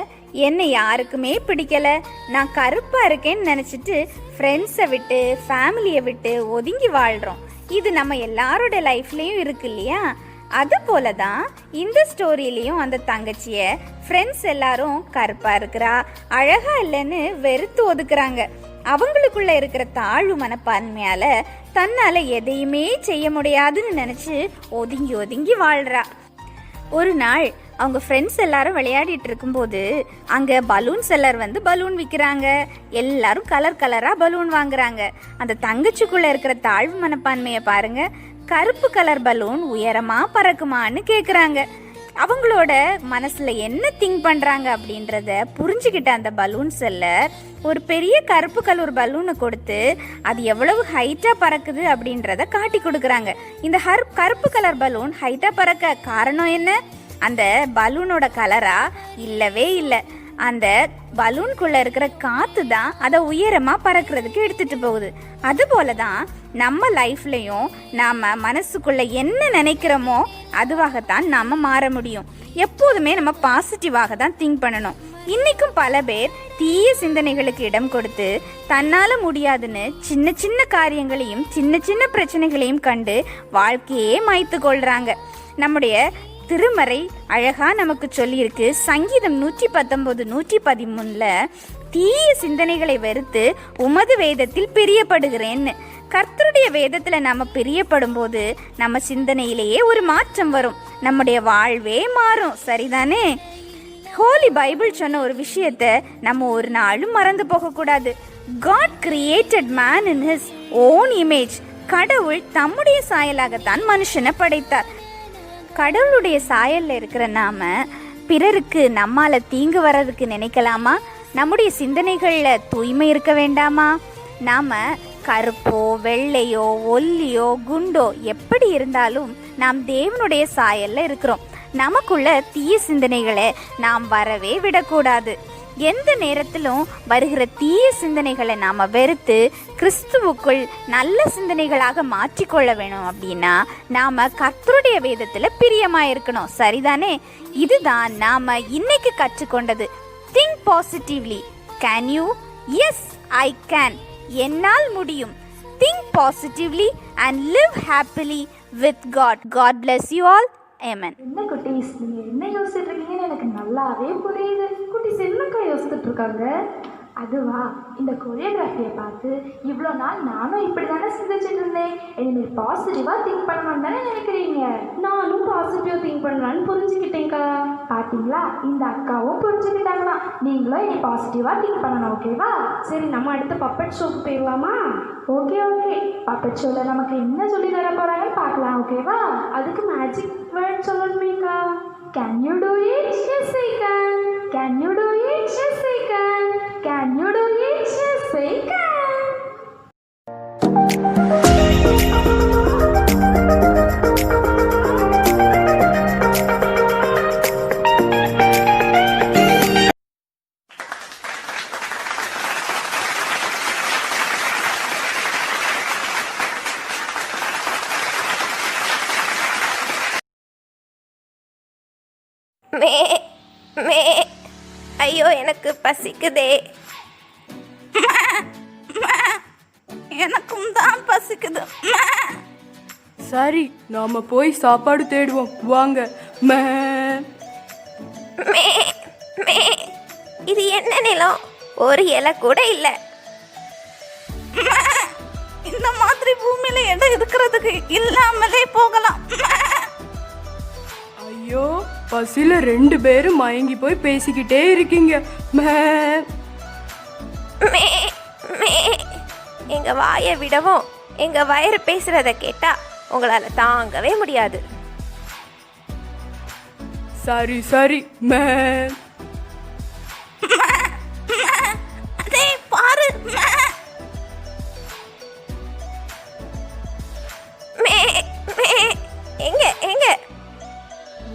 என்னை யாருக்குமே பிடிக்கலை, நான் கருப்பாக இருக்கேன்னு நினச்சிட்டு ஃப்ரெண்ட்ஸை விட்டு ஃபேமிலியை விட்டு ஒதுங்கி வாழ்கிறோம். இது நம்ம எல்லாரோட லைஃப்லேயும் இருக்கு இல்லையா? அது போல தான் இந்த ஸ்டோரியிலையும் அந்த தங்கச்சியை ஃப்ரெண்ட்ஸ் எல்லாரும் கருப்பா இருக்கிறா, அழகா இல்லைன்னு வெறுத்து ஒதுக்குறாங்க. அவங்களுக்குள்ள இருக்கிற தாழ்வு மனப்பான்மையால தன்னால எதையுமே செய்ய முடியாதுன்னு நினைச்சு ஒதுங்கி ஒதுங்கி வாழ்றா. ஒரு நாள் அவங்க ஃப்ரெண்ட்ஸ் எல்லாரும் விளையாடிட்டு இருக்கும்போது அங்கே பலூன் செல்லர் வந்து பலூன் விற்கிறாங்க. எல்லாரும் கலர் கலராக பலூன் வாங்குறாங்க. அந்த தங்கச்சிக்குள்ளே இருக்கிற தாழ்வு மனப்பான்மையை பாருங்க. கருப்பு கலர் பலூன் உயரமாக பறக்குமான்னு கேட்குறாங்க. அவங்களோட மனசில் என்ன திங்க் பண்ணுறாங்க அப்படின்றத புரிஞ்சுக்கிட்ட அந்த பலூன் செல்லர் ஒரு பெரிய கருப்பு கலர் பலூனை கொடுத்து அது எவ்வளவு ஹைட்டாக பறக்குது அப்படின்றத காட்டி கொடுக்குறாங்க. இந்த கருப்பு கலர் பலூன் ஹைட்டாக பறக்க காரணம் என்ன? அந்த பலூனோட கலரா? இல்லவே இல்லை. அந்த பலூனுக்குள்ள இருக்கிற காற்று தான் அதை உயரமாக பறக்கிறதுக்கு எடுத்துட்டு போகுது. அதுபோல தான் நம்ம லைஃப்லையும் நாம் மனசுக்குள்ள என்ன நினைக்கிறோமோ அதுவாகத்தான் நம்ம மாற முடியும். எப்போதுமே நம்ம பாசிட்டிவாக தான் திங்க் பண்ணணும். இன்னைக்கும் பல பேர் தீய சிந்தனைகளுக்கு இடம் கொடுத்து தன்னால முடியாதுன்னு சின்ன சின்ன காரியங்களையும் சின்ன சின்ன பிரச்சனைகளையும் கண்டு வாழ்க்கையே மாய்த்து கொள்றாங்க. நம்முடைய திருமறை அழகா நமக்கு சொல்லியிருக்கு. சங்கீதம் 119, 113 தீய சிந்தனைகளை வெறுத்து உமது வேதத்தில் பிரியப்படுகிறேன்னு. கர்த்தருடைய வேதத்துல நம்ம பிரியப்படும் போது நம்ம சிந்தனையிலேயே ஒரு மாற்றம் வரும், நம்முடைய வாழ்வே மாறும். சரிதானே? ஹோலி பைபிள் சொன்ன ஒரு விஷயத்தை நம்ம ஒரு நாளும் மறந்து போகக்கூடாது. God created man in his own image. கடவுள் தம்முடைய சாயலாகத்தான் மனுஷனை படைத்தார். கடவுளுடைய சாயல்ல இருக்கிற நாம பிறருக்கு நம்மால தீங்கு வர்றதுக்கு நினைக்கலாமா? நம்முடைய சிந்தனைகள்ல தூய்மை இருக்க வேண்டாமா? நாம கருப்போ வெள்ளையோ ஒல்லியோ குண்டோ எப்படி இருந்தாலும் நாம் தேவனுடைய சாயல்ல இருக்கிறோம். நமக்குள்ள தீய சிந்தனைகளை நாம் வரவே விடக்கூடாது. எந்த நேரத்திலும் வருகிற தீய சிந்தனைகளை நாம வெறுத்து கிறிஸ்துவுக்குள் நல்ல சிந்தனைகளாக மாற்றிக்கொள்ள வேணும். அப்படின்னா நாம கர்த்தருடைய வேதத்துல பிரியமா இருக்கணும். சரிதானே? இதுதான் நாம இன்னைக்கு கற்றுக்கொண்டது. Think positively. Can you? Yes, I can. என்னால் முடியும். Think positively and live happily with God. God bless you all. Amen. என்ன குட்டீஸ், நீங்கள் என்ன யோசிச்சுட்டு இருக்கீங்கன்னு எனக்கு நல்லாவே புரியுது. குட்டீஸ் என்னக்கா யோசிச்சுட்டு இருக்காங்க? அதுவா, இந்த கொரியோகிராஃபியை பார்த்து இவ்வளோ நாள் நானும் இப்படி தானே சிந்திச்சுட்டு இருந்தேன். இனிமேல் பாசிட்டிவாக திங்க் பண்ணணும்னு தானே நினைக்கிறீங்க? நானும் பாசிட்டிவ் திங்க் பண்ணலான்னு புரிஞ்சுக்கிட்டேங்க்கா. பார்த்தீங்களா, இந்த அக்காவும் புரிஞ்சுக்கிட்டாங்களா. நீங்களும் இனி பாசிட்டிவாக திங்க் பண்ணணும். ஓகேவா? சரி, நம்ம அடுத்த பப்பட் ஷோக்கு போயிடலாமா? ஓகே. பப்பட் ஷோவில் நமக்கு என்ன சொல்லி தர போகிறாங்கன்னு பார்க்கலாம். ஓகேவா? அதுக்கு மேஜிக் வேர்ட் சொல்லணுமேக்கா. Can you do it? Yes, I can. Can you do it? Yes, I can. Can you do it? Yes, I can. ஐயோ, எனக்கு பசிக்குதே. எனக்கும் தான் பசிக்குது. சரி, நாம போய் சாப்பாடு தேடுவோம் வாங்க. இது என்ன நிலம்? ஒரு இலை கூட இல்ல. இந்த மாதிரி பூமியில இடம் இருக்கிறதுக்கு இல்லாமலே போகலாம். ஐயோ, பசில 2 பேரும் மயங்கி போய் பேசிக்கிட்டே இருக்கீங்க. எங்க வாயை விடவும் எங்க வயிறு பேசுறத கேட்டா உங்களால தாங்கவே முடியாது. சரி அதே பாரு. எங்க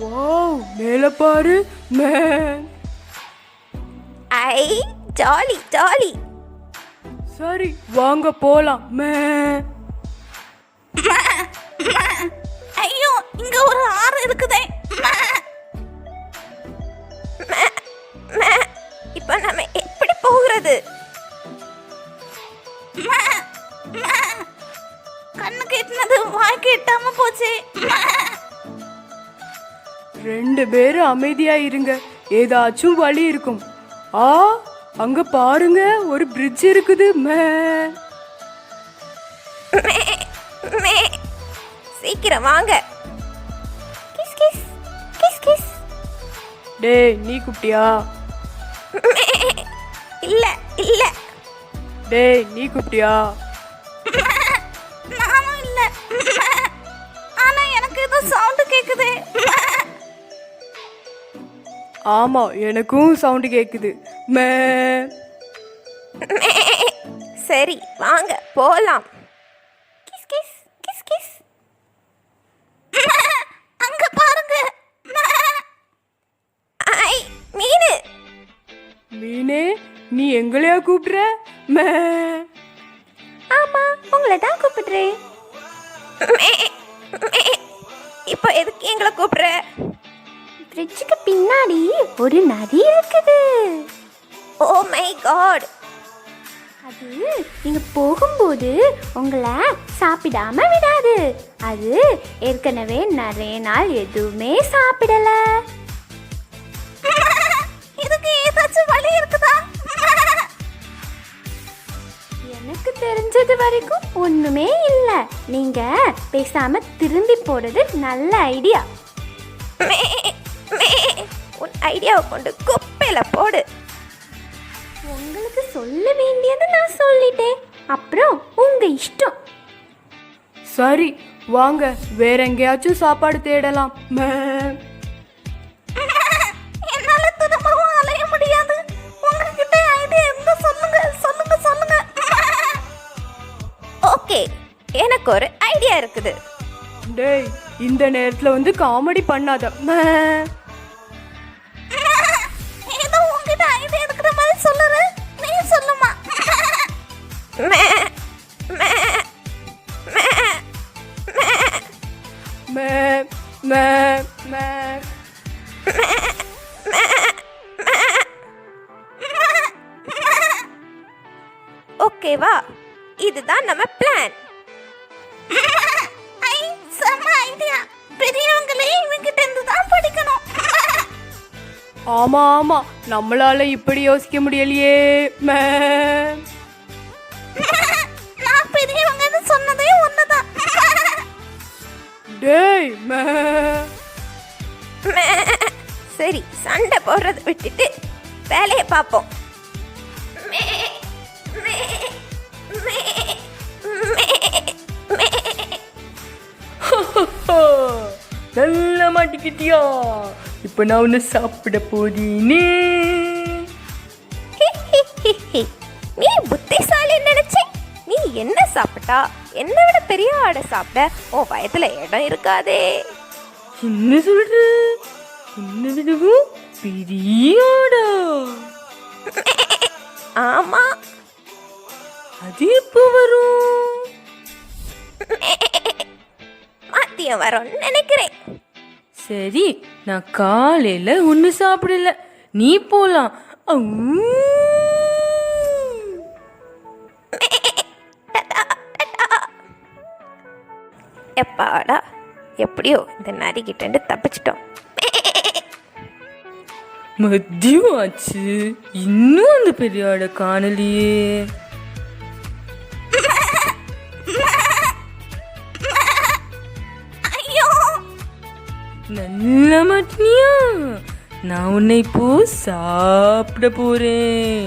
வாவ், மேல பாரு. ஐ ஜாலி. சரி, வாங்க போலாம். ஐயோ, இங்க ஒரு ஆறு இருக்குதே. இப்ப நம்ம எப்படி போகிறது? கண்ணுக்கு எட்டினது 2 பேரும் அமைதியா இருங்க, ஏதாச்சும் வழி இருக்கும். ஆ, அங்க பாருங்க, ஒரு பிரிட்ஜ் இருக்குது. சீக்கிரம் வாங்க. Kiss kiss kiss kiss. டேய், நீ கூப்பிட்டியா? இல்ல இல்ல. டேய், நீ கூப்பிட்டியா? நானும் இல்ல. ஆனா எனக்கு ஏதோ சவுண்ட் கேக்குது. ஆமா, எனக்கும் சவுண்ட் கேக்குது. சரி வாங்க போலாம். Kiss kiss kiss kiss. அங்க பாருங்க. ஐ, மீனு. மீனே, நீ எங்களையா கூப்பிடுற? ஆமா, உங்களை தான் கூப்பிடுறேன். இப்போ எதுக்கு எங்களை கூப்பிடுற? பிரிட்ஜுக்கு பின்னாடி ஒரு நதி இருக்குது. Oh my God. அது நீங்க போகும்போது உங்களை சாப்பிடாம விடாது. அது ஏற்கனவே நிறைய நாள் எதுவுமே சாப்பிடல. இதுக்கு ஏதாச்சும் வழி இருக்குதா? எனக்கு தெரிஞ்சது வரைக்கும் ஒண்ணுமே இல்ல. நீங்க பேசாம திரும்பி போறது நல்ல ஐடியா. உன் ஐடியாவை கொண்டு குப்பையில போடு. உங்களுக்கு சொல்ல வேண்டியது நான் சொல்லிட்டேன், அப்புறம் உங்க இஷ்டம். சரி வாங்க, வேற எங்கேயாச்சும் சாப்பாடு தேடலாம். என்னால திரும்பவும் அலைய முடியாது. உங்ககிட்ட ஐடியா இருந்தா சொல்லுங்க சொல்லுங்க சொல்லுங்க. ஓகே, எனக்கு ஒரு ஐடியா இருக்குது. டேய், இந்த நேரத்துல வந்து காமெடி பண்ணாத. ஏதோ உங்ககிட்ட ஐடியா இருக்கிற மாதிரி சொல்லுற, நீ சொல்லுமா. ஓகேவா, இதுதான் நம்ம பிளான். பெரியவங்களே இவங்கிட்ட இருந்து தான் படிக்கணும். ஆமா ஆமா, நம்மளால இப்படி யோசிக்க முடியலையே. நான் பெரியவங்கன்னு சொன்னதே ஒண்ணுதான். டேய், சரி, சண்டை போடுறத விட்டுட்டு வேலையை பார்ப்போம். நல்லா மாட்டிக்கிட்டியா? இப்ப நான் ஒன்னு சாப்பிட போதீனே. நீ புத்திசாலி நினைச்சேன். நீ என்ன சாப்பிட்டா என்னை விட பெரிய ஆடை சாப்பிட உன் வயத்துல இடம் இருக்காதே. என்ன சொல்ற? என்ன விடவும் பெரிய ஆடா? ஆமா. அது எப்போ வரும்? மதியம் வரும்னு நினைக்கிறேன். சரி, நான் காலையில ஒண்ணு சாப்பிடல, நீ போலாம். எப்பாடா, எப்படியோ இந்த நரிக்கிட்ட தப்பிச்சிட்டோம். மதியம் ஆச்சு, இன்னும் அந்த பெரிய ஆடை காணலையே. நல்லா மாட்டினியா? நான் உன்னை இப்போ சாப்பிட போறேன்.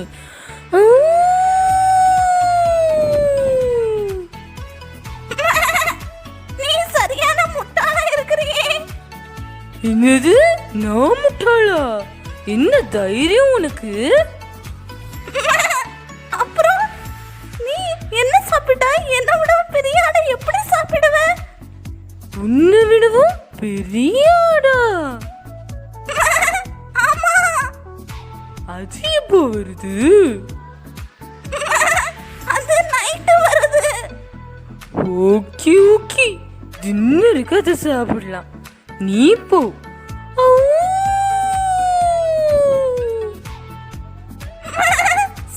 நீ சரியான முட்டாளா இருக்கிறியே. என்னது, நான் முட்டாளா? என்ன தைரியம் உனக்கு? அப்புறம் நீ என்ன சாப்பிட்டா? என்ன விட பெரிய ஆடை எப்படி சாப்பிடுவ? உன்னை விடவும் பெரிய ஆடா? ஆமா. அது எப்போ வருது? அது நைட்டு வருது. ஓகே ஓகே, டின்னருக்கு அதை சாப்பிடலாம். நீ போ.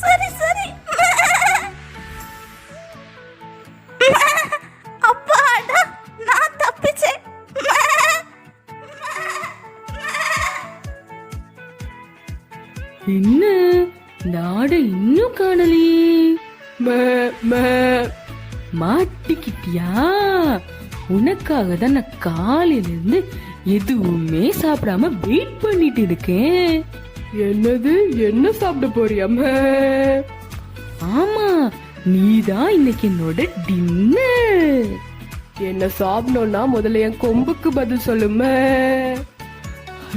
சரி சரி. அப்பாடா, நான் தப்பிச்சேன். என்ன இந்த ஆடை இன்னும் காணலையே? மே, மே. மாட்டிக்கிட்டியா? உனக்காக தான் நான் காலையில இருந்து எதுவுமே சாப்பிடாம வெயிட் பண்ணிட்டு இருக்கேன். என்னது, என்ன சாப்பிட போறியா? மே. ஆமா, நீதான் இன்னைக்கு என்னோட டின்னர். என்ன சாப்பிடணும்னா முதல்ல என் கொம்புக்கு பதில் சொல்லுமே.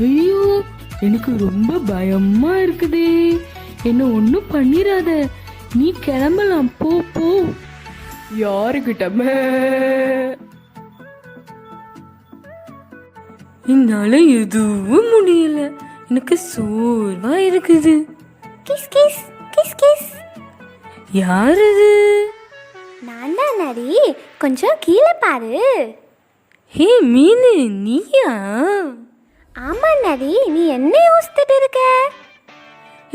ஐயோ, எனக்கு ரொம்ப பயமா இருக்குதே. என்ன ஒண்ணும் பண்ணிராத, நீ கிளம்பலாம், போ போ. யாருக்கிட்ட? மே. என்னால எதுவும் முடியல, எனக்கு சோர்வா இருக்குது. Kiss kiss kiss kiss. யார் இது? நான் தான் நரி, கொஞ்சம் கீழே பாரு. ஹே மீனு, நீயா? ஆமா நரி, நீ என்ன யோசிச்சுட்டு இருக்க?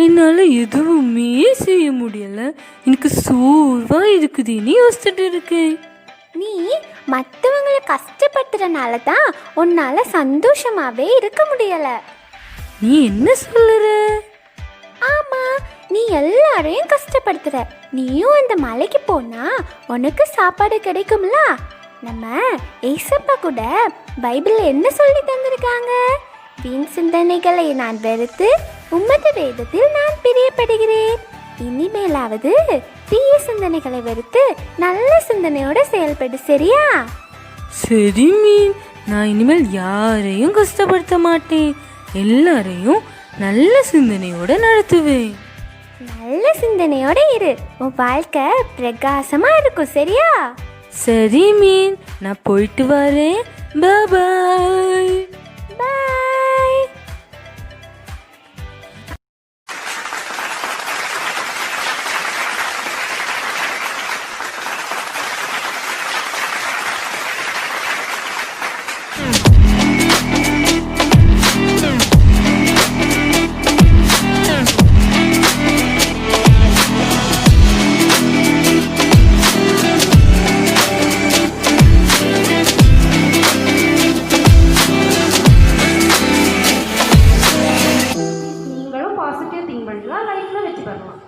என்னால எதுவுமே செய்ய முடியல, எனக்கு சோர்வா இருக்குது, நீ யோசிச்சுட்டு இருக்கேன். நீ மற்றவங்களை கஷ்டப்படுத்துறனால தான் உன்னால சந்தோஷமாவே இருக்க முடியல. நீ என்ன சொல்லுற? ஆமா, நீ எல்லாரையும் கஷ்டப்படுத்துற. நீயும் அந்த மலைக்கு போனா உனக்கு சாப்பாடு கிடைக்கும்ல. நம்ம ஏசப்பா கூட பைபிள் என்ன சொல்லி தந்திருக்காங்க? வீண் சிந்தனைகளை நான் வெறுத்து உமது வேதத்தில் நான் பிரியப்படுகிறேன். இனிமேலாவது தீய சிந்தனைகளை வெறுத்து நல்ல சிந்தனையோட செயல்படு, சரியா? சரி மீன், நான் இனிமேல் யாரையும் கஷ்டப்படுத்த மாட்டேன், எல்லாரையும் நல்ல சிந்தனையோட நடத்துவேன். நல்ல சிந்தனையோட இரு, உன் வாழ்க்கை பிரகாசமா இருக்கும், சரியா? சரி மீன், நான் போயிட்டு வரேன். பாய் பாய். நீங்களும் பாசிட்டிவ் திங்க் பண்ணலாம், லைஃப்ல வெற்றி பெறலாம்.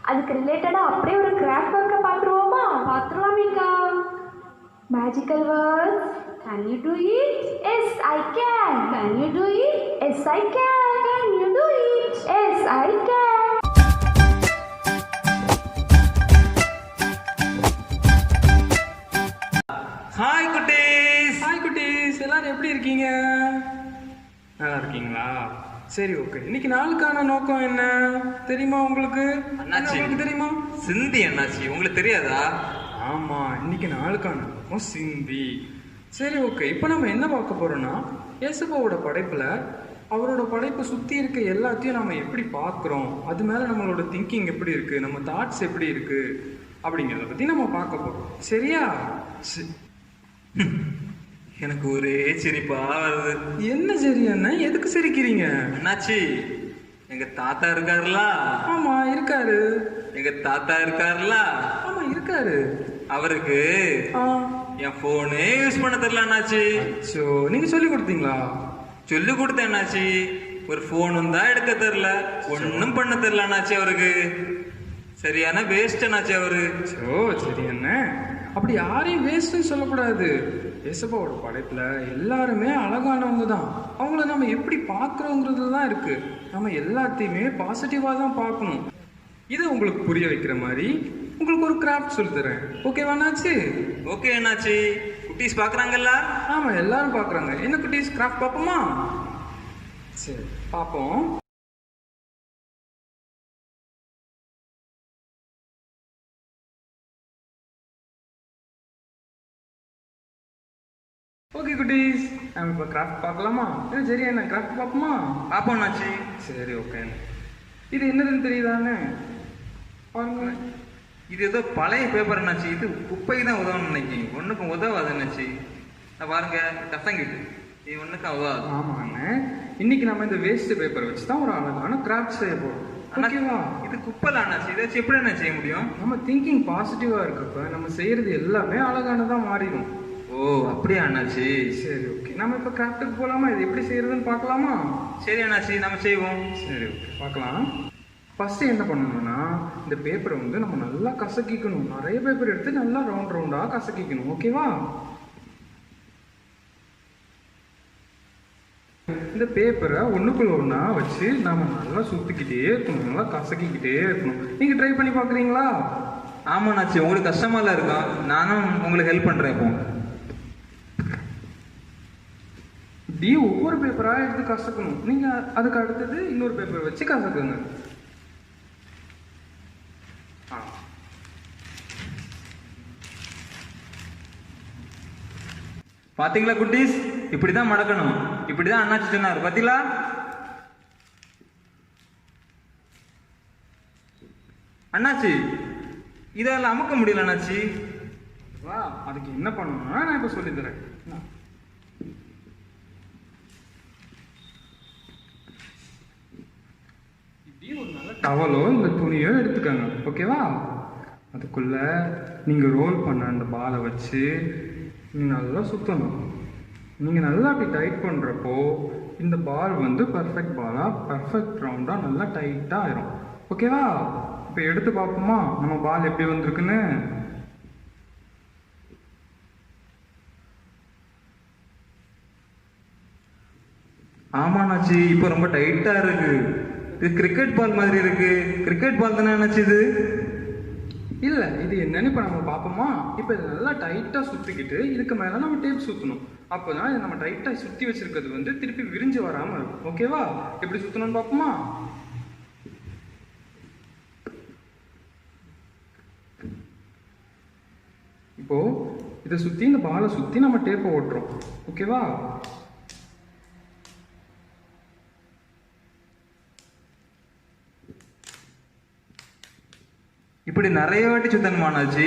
அதுக்கு ரிலேட்டடாக அப்படியே ஒரு கிராஃப்ட் ஒர்க்கை பார்த்துருவோமா? பார்த்துருவாமேக்கா. Magical words. Can you do it? Yes I can. Can you do it? Yes I can. Can you do it? Yes I can. Hi குட்டீஸ். ஹாய் குட்டீஸ், எல்லாரும் எப்படி இருக்கீங்க? நல்லா இருக்கீங்களா? சரி, ஓகே. இன்னைக்கு நாளுக்கான நோக்கம் என்ன தெரியுமா உங்களுக்கு? அண்ணாச்சி, உங்களுக்கு தெரியுமா? சிந்தி அண்ணாச்சி, உங்களுக்கு தெரியாதா? ஆமா, இன்னைக்கு நாளுக்கான நோக்கம் சிந்தி. சரி, ஓகே. இப்போ நம்ம என்ன பார்க்க போறோம்னா, இயேசுவோட படைப்புல அவரோட படைப்பை சுத்தி இருக்க எல்லாத்தையும் நம்ம எப்படி பார்க்குறோம், அது மேல நம்மளோட திங்கிங் எப்படி இருக்கு, நம்ம தாட்ஸ் எப்படி இருக்கு அப்படிங்கிறத பத்தி நம்ம பார்க்க போறோம், சரியா? எனக்கு ஒரே சிரிப்பா வருது. என்ன சரி அண்ணா, எதுக்கு சிரிக்கிறீங்க? அண்ணாச்சி, எங்க தாத்தா இருக்காருல? ஆமா, இருக்காரு. எங்க தாத்தா இருக்காருல? ஆமா, இருக்காரு. அவருக்கு என் போனே யூஸ் பண்ண தெரியல அண்ணாச்சி. சோ, நீங்க சொல்லி கொடுத்தீங்களா? சொல்லி கொடுத்தேன் அண்ணாச்சி. ஒரு போனும் தான் எடுக்க தெரியல, ஒன்னும் பண்ண தெரியல அண்ணாச்சி. அவருக்கு சரியான வேஸ்ட் அண்ணாச்சி அவரு. சோ, சரி என்ன, அப்படி யாரையும் வேஸ்ட்னு சொல்லக்கூடாது. இயேசுவோட படைப்புல எல்லாருமே அழகானவங்க தான். அவங்கள நம்ம எப்படி பார்க்குறோங்கிறது தான் இருக்கு. நம்ம எல்லாத்தையுமே பாசிட்டிவாக தான் பார்க்கணும். இதை உங்களுக்கு புரிய வைக்கிற மாதிரி உங்களுக்கு ஒரு கிராஃப்ட் சொல்லி தரேன். ஓகேவா அண்ணாச்சி? ஓகே அண்ணாச்சி. குட்டீஸ் பார்க்குறாங்கல்ல? ஆமா, எல்லாரும் பார்க்குறாங்க. என்ன குட்டீஸ், கிராஃப்ட் பார்ப்போமா? சரி, பார்ப்போம். ஓகே குட்டீஸ், நம்ம இப்போ கிராஃப்ட் பார்க்கலாமா? இது சரி என்ன, கிராஃப்ட் பார்ப்போமா? பார்ப்போம் அண்ணாச்சி. சரி, ஓகே. இது என்னதுன்னு தெரியுதானே? பாருங்க. இது ஏதோ பழைய பேப்பர் அண்ணாச்சி. இது குப்பைக்கு தான் உதவணும்னு நினைக்கிறேன், ஒன்றுக்கும் உதவாது அண்ணாச்சி. பாருங்க, கசங்கிட்டு இது ஒன்றுக்கும் உதவாது. ஆமாண்ணே, இன்னைக்கு நம்ம இந்த வேஸ்ட் பேப்பரை வச்சு தான் ஒரு அழகான கிராஃப்ட் செய்ய போகிறோம். ஓகேவா? இது குப்பைல அண்ணாச்சி, இதை வச்சு எப்படி என்ன செய்ய முடியும்? நம்ம திங்கிங் பாசிட்டிவாக இருக்கப்ப நம்ம செய்யறது எல்லாமே அழகானதாக மாறிடும். ஓ அப்படியா அண்ணாச்சி? சரி ஓகே, நம்ம இப்போ கிராஃப்ட்டுக்கு போகலாமா? இது எப்படி செய்யறதுன்னு பார்க்கலாமா? சரி அண்ணாச்சி, நம்ம செய்வோம். சரி ஓகே, பார்க்கலாம். ஃபஸ்ட்டு என்ன பண்ணணும்னா, இந்த பேப்பரை வந்து நம்ம நல்லா கசக்கிக்கணும். நிறைய பேப்பர் எடுத்து நல்லா ரவுண்ட் ரவுண்டாக கசக்கிக்கணும். ஓகேவா? இந்த பேப்பரை ஒன்றுக்குள்ள ஒன்றா வச்சு நம்ம நல்லா சுற்றிக்கிட்டே இருக்கணும், நல்லா கசக்கிக்கிட்டே இருக்கணும். நீங்கள் ட்ரை பண்ணி பார்க்குறீங்களா? ஆமாண்ணாச்சி, உங்களுக்கு கஷ்டமாலாம் இருக்கும், நானும் உங்களுக்கு ஹெல்ப் பண்ணுறேன். இப்போ இப்படியே ஒவ்வொரு பேப்பராக எடுத்து கசக்கணும். நீங்கள் அதுக்கு அடுத்தது இன்னொரு பேப்பர் வச்சு கசக்குங்க. பாத்தீங்களா குட்டீஸ், இப்படிதான் மடக்கணும். இப்படிதான் அண்ணாச்சி சொன்னார், பாத்தீங்களா? அண்ணாச்சி, இதெல்லாம் அமுக்க முடியல அண்ணாச்சி. வா, அதுக்கு என்ன பண்ணணும்னா நான் இப்போ சொல்லித்தரேன். இப்படியே ஒரு நல்ல டவலோ இந்த துணியோ எடுத்துக்கோங்க. ஓகேவா? அதுக்குள்ள நீங்க ரோல் பண்ண அந்த பாலை வச்சு நல்லா சுற்றணும். நீங்கள் நல்லா அப்படி டைட் பண்ணுறப்போ இந்த பால் வந்து பர்ஃபெக்ட் பாலாக, பர்ஃபெக்ட் ரவுண்டாக நல்லா டைட்டாக ஆயிரும். ஓகேவா? இப்போ எடுத்து பார்ப்போமா நம்ம பால் எப்படி வந்திருக்குன்னு? ஆமாண்ணாச்சி, இப்போ ரொம்ப டைட்டாக இருக்கு. இது கிரிக்கெட் பால் மாதிரி இருக்கு. கிரிக்கெட் பால் தானே அண்ணாச்சி இது? இல்லை, இது என்னன்னு இப்போ நம்ம பார்ப்போமா? இப்போ இது நல்லா டைட்டாக சுற்றிக்கிட்டு இதுக்கு மேலே நம்ம டேப் சுற்றணும். அப்போ தான் இது நம்ம டைட்டாக சுற்றி வச்சிருக்கிறது வந்து திருப்பி விரிஞ்சு வராமல் இருக்கும். ஓகேவா? எப்படி சுற்றணும்னு பார்ப்போமா? இப்போ இதை சுற்றி இந்த பாலை சுற்றி நம்ம டேப்பை ஓட்டுறோம். ஓகேவா? இப்படி நிறைய வாட்டி சுத்தணுமாண்ணாச்சி?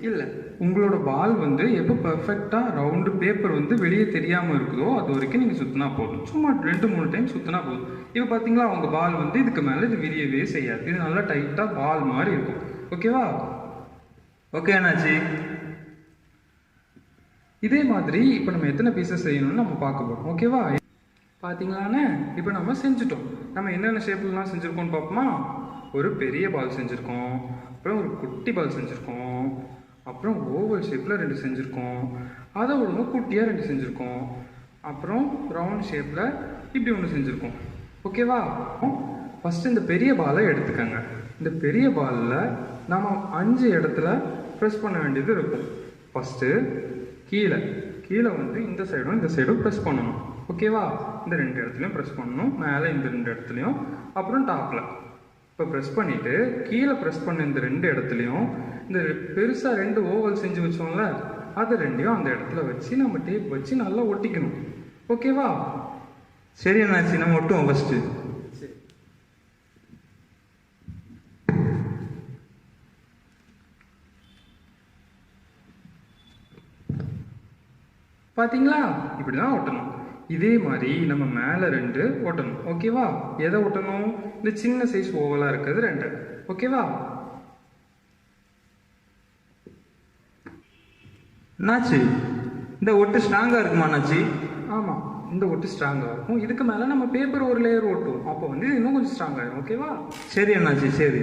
இல்லை, உங்களோட பால் வந்து எப்போ பர்ஃபெக்டாக ரவுண்டு பேப்பர் வந்து வெளியே தெரியாமல் இருக்குதோ அது வரைக்கும் நீங்கள் சுற்றினா போதும். சும்மா 2-3 டைம் சுற்றினா போதும். இப்போ பார்த்தீங்களா, அவங்க பால் வந்து இதுக்கு மேலே இது விரியவே செய்யாது. இது நல்லா டைட்டாக பால் மாதிரி இருக்கும். ஓகேவா? ஓகே அண்ணாச்சி. இதே மாதிரி இப்போ நம்ம எத்தனை பீசஸ் செய்யணும்னு நம்ம பார்க்க போகிறோம். ஓகேவா? பார்த்தீங்களாண்ணே, இப்போ நம்ம செஞ்சுட்டோம். நம்ம என்னென்ன ஷேப்லாம் செஞ்சுருக்கோம்னு பார்ப்போமா? ஒரு பெரிய பால் செஞ்சுருக்கோம், அப்புறம் ஒரு குட்டி பால் செஞ்சுருக்கோம், அப்புறம் ஓவல் ஷேப்பில் 2 செஞ்சுருக்கோம், அதை விட குட்டியாக 2 செஞ்சுருக்கோம், அப்புறம் ரவுண்ட் ஷேப்பில் இப்படி ஒன்று செஞ்சுருக்கோம். ஓகேவா? ஃபஸ்ட்டு இந்த பெரிய பாலை எடுத்துக்கோங்க. இந்த பெரிய பாலில் நம்ம 5 இடத்துல ப்ரெஸ் பண்ண வேண்டியது இருக்கும். ஃபஸ்ட்டு கீழே வந்து இந்த சைடும் இந்த சைடும் ப்ரெஸ் பண்ணணும். ஓகேவா? இந்த 2 இடத்துலையும் ப்ரெஸ் பண்ணணும். மேலே இந்த 2 இடத்துலையும், அப்புறம் டாப்பில். இப்போ ப்ரெஸ் பண்ணிவிட்டு கீழே ப்ரெஸ் பண்ண இந்த 2 இடத்துலையும் இந்த பெருசாக 2 ஓவல் செஞ்சு வச்சோம்ல, அதை 2ஐயும் அந்த இடத்துல வச்சு நம்ம டேப் வச்சு நல்லா ஒட்டிக்கணும். ஓகேவா? சரி அண்ணாச்சி, நம்ம ஒட்டுவோம் ஃபஸ்ட்டு. சரி. பார்த்தீங்களா? இப்படி தான் ஒட்டணும். இதே மாதிரி நம்ம மேலே 2 ஒட்டணும். ஓகேவா? எதை ஒட்டணும்? இந்த சின்ன சைஸ் ஓவலாக இருக்கிறது 2. ஓகேவா? அண்ணாச்சி, இந்த ஒட்டு ஸ்ட்ராங்காக இருக்குமா அண்ணாச்சி? ஆமாம், இந்த ஒட்டு ஸ்ட்ராங்காக இருக்கும். இதுக்கு மேலே நம்ம பேப்பர் ஒரு லேயர் ஒட்டுவோம். அப்போ வந்து இன்னும் கொஞ்சம் ஸ்ட்ராங்காக இருக்கும். ஓகேவா? சரி அண்ணாச்சி, சரி.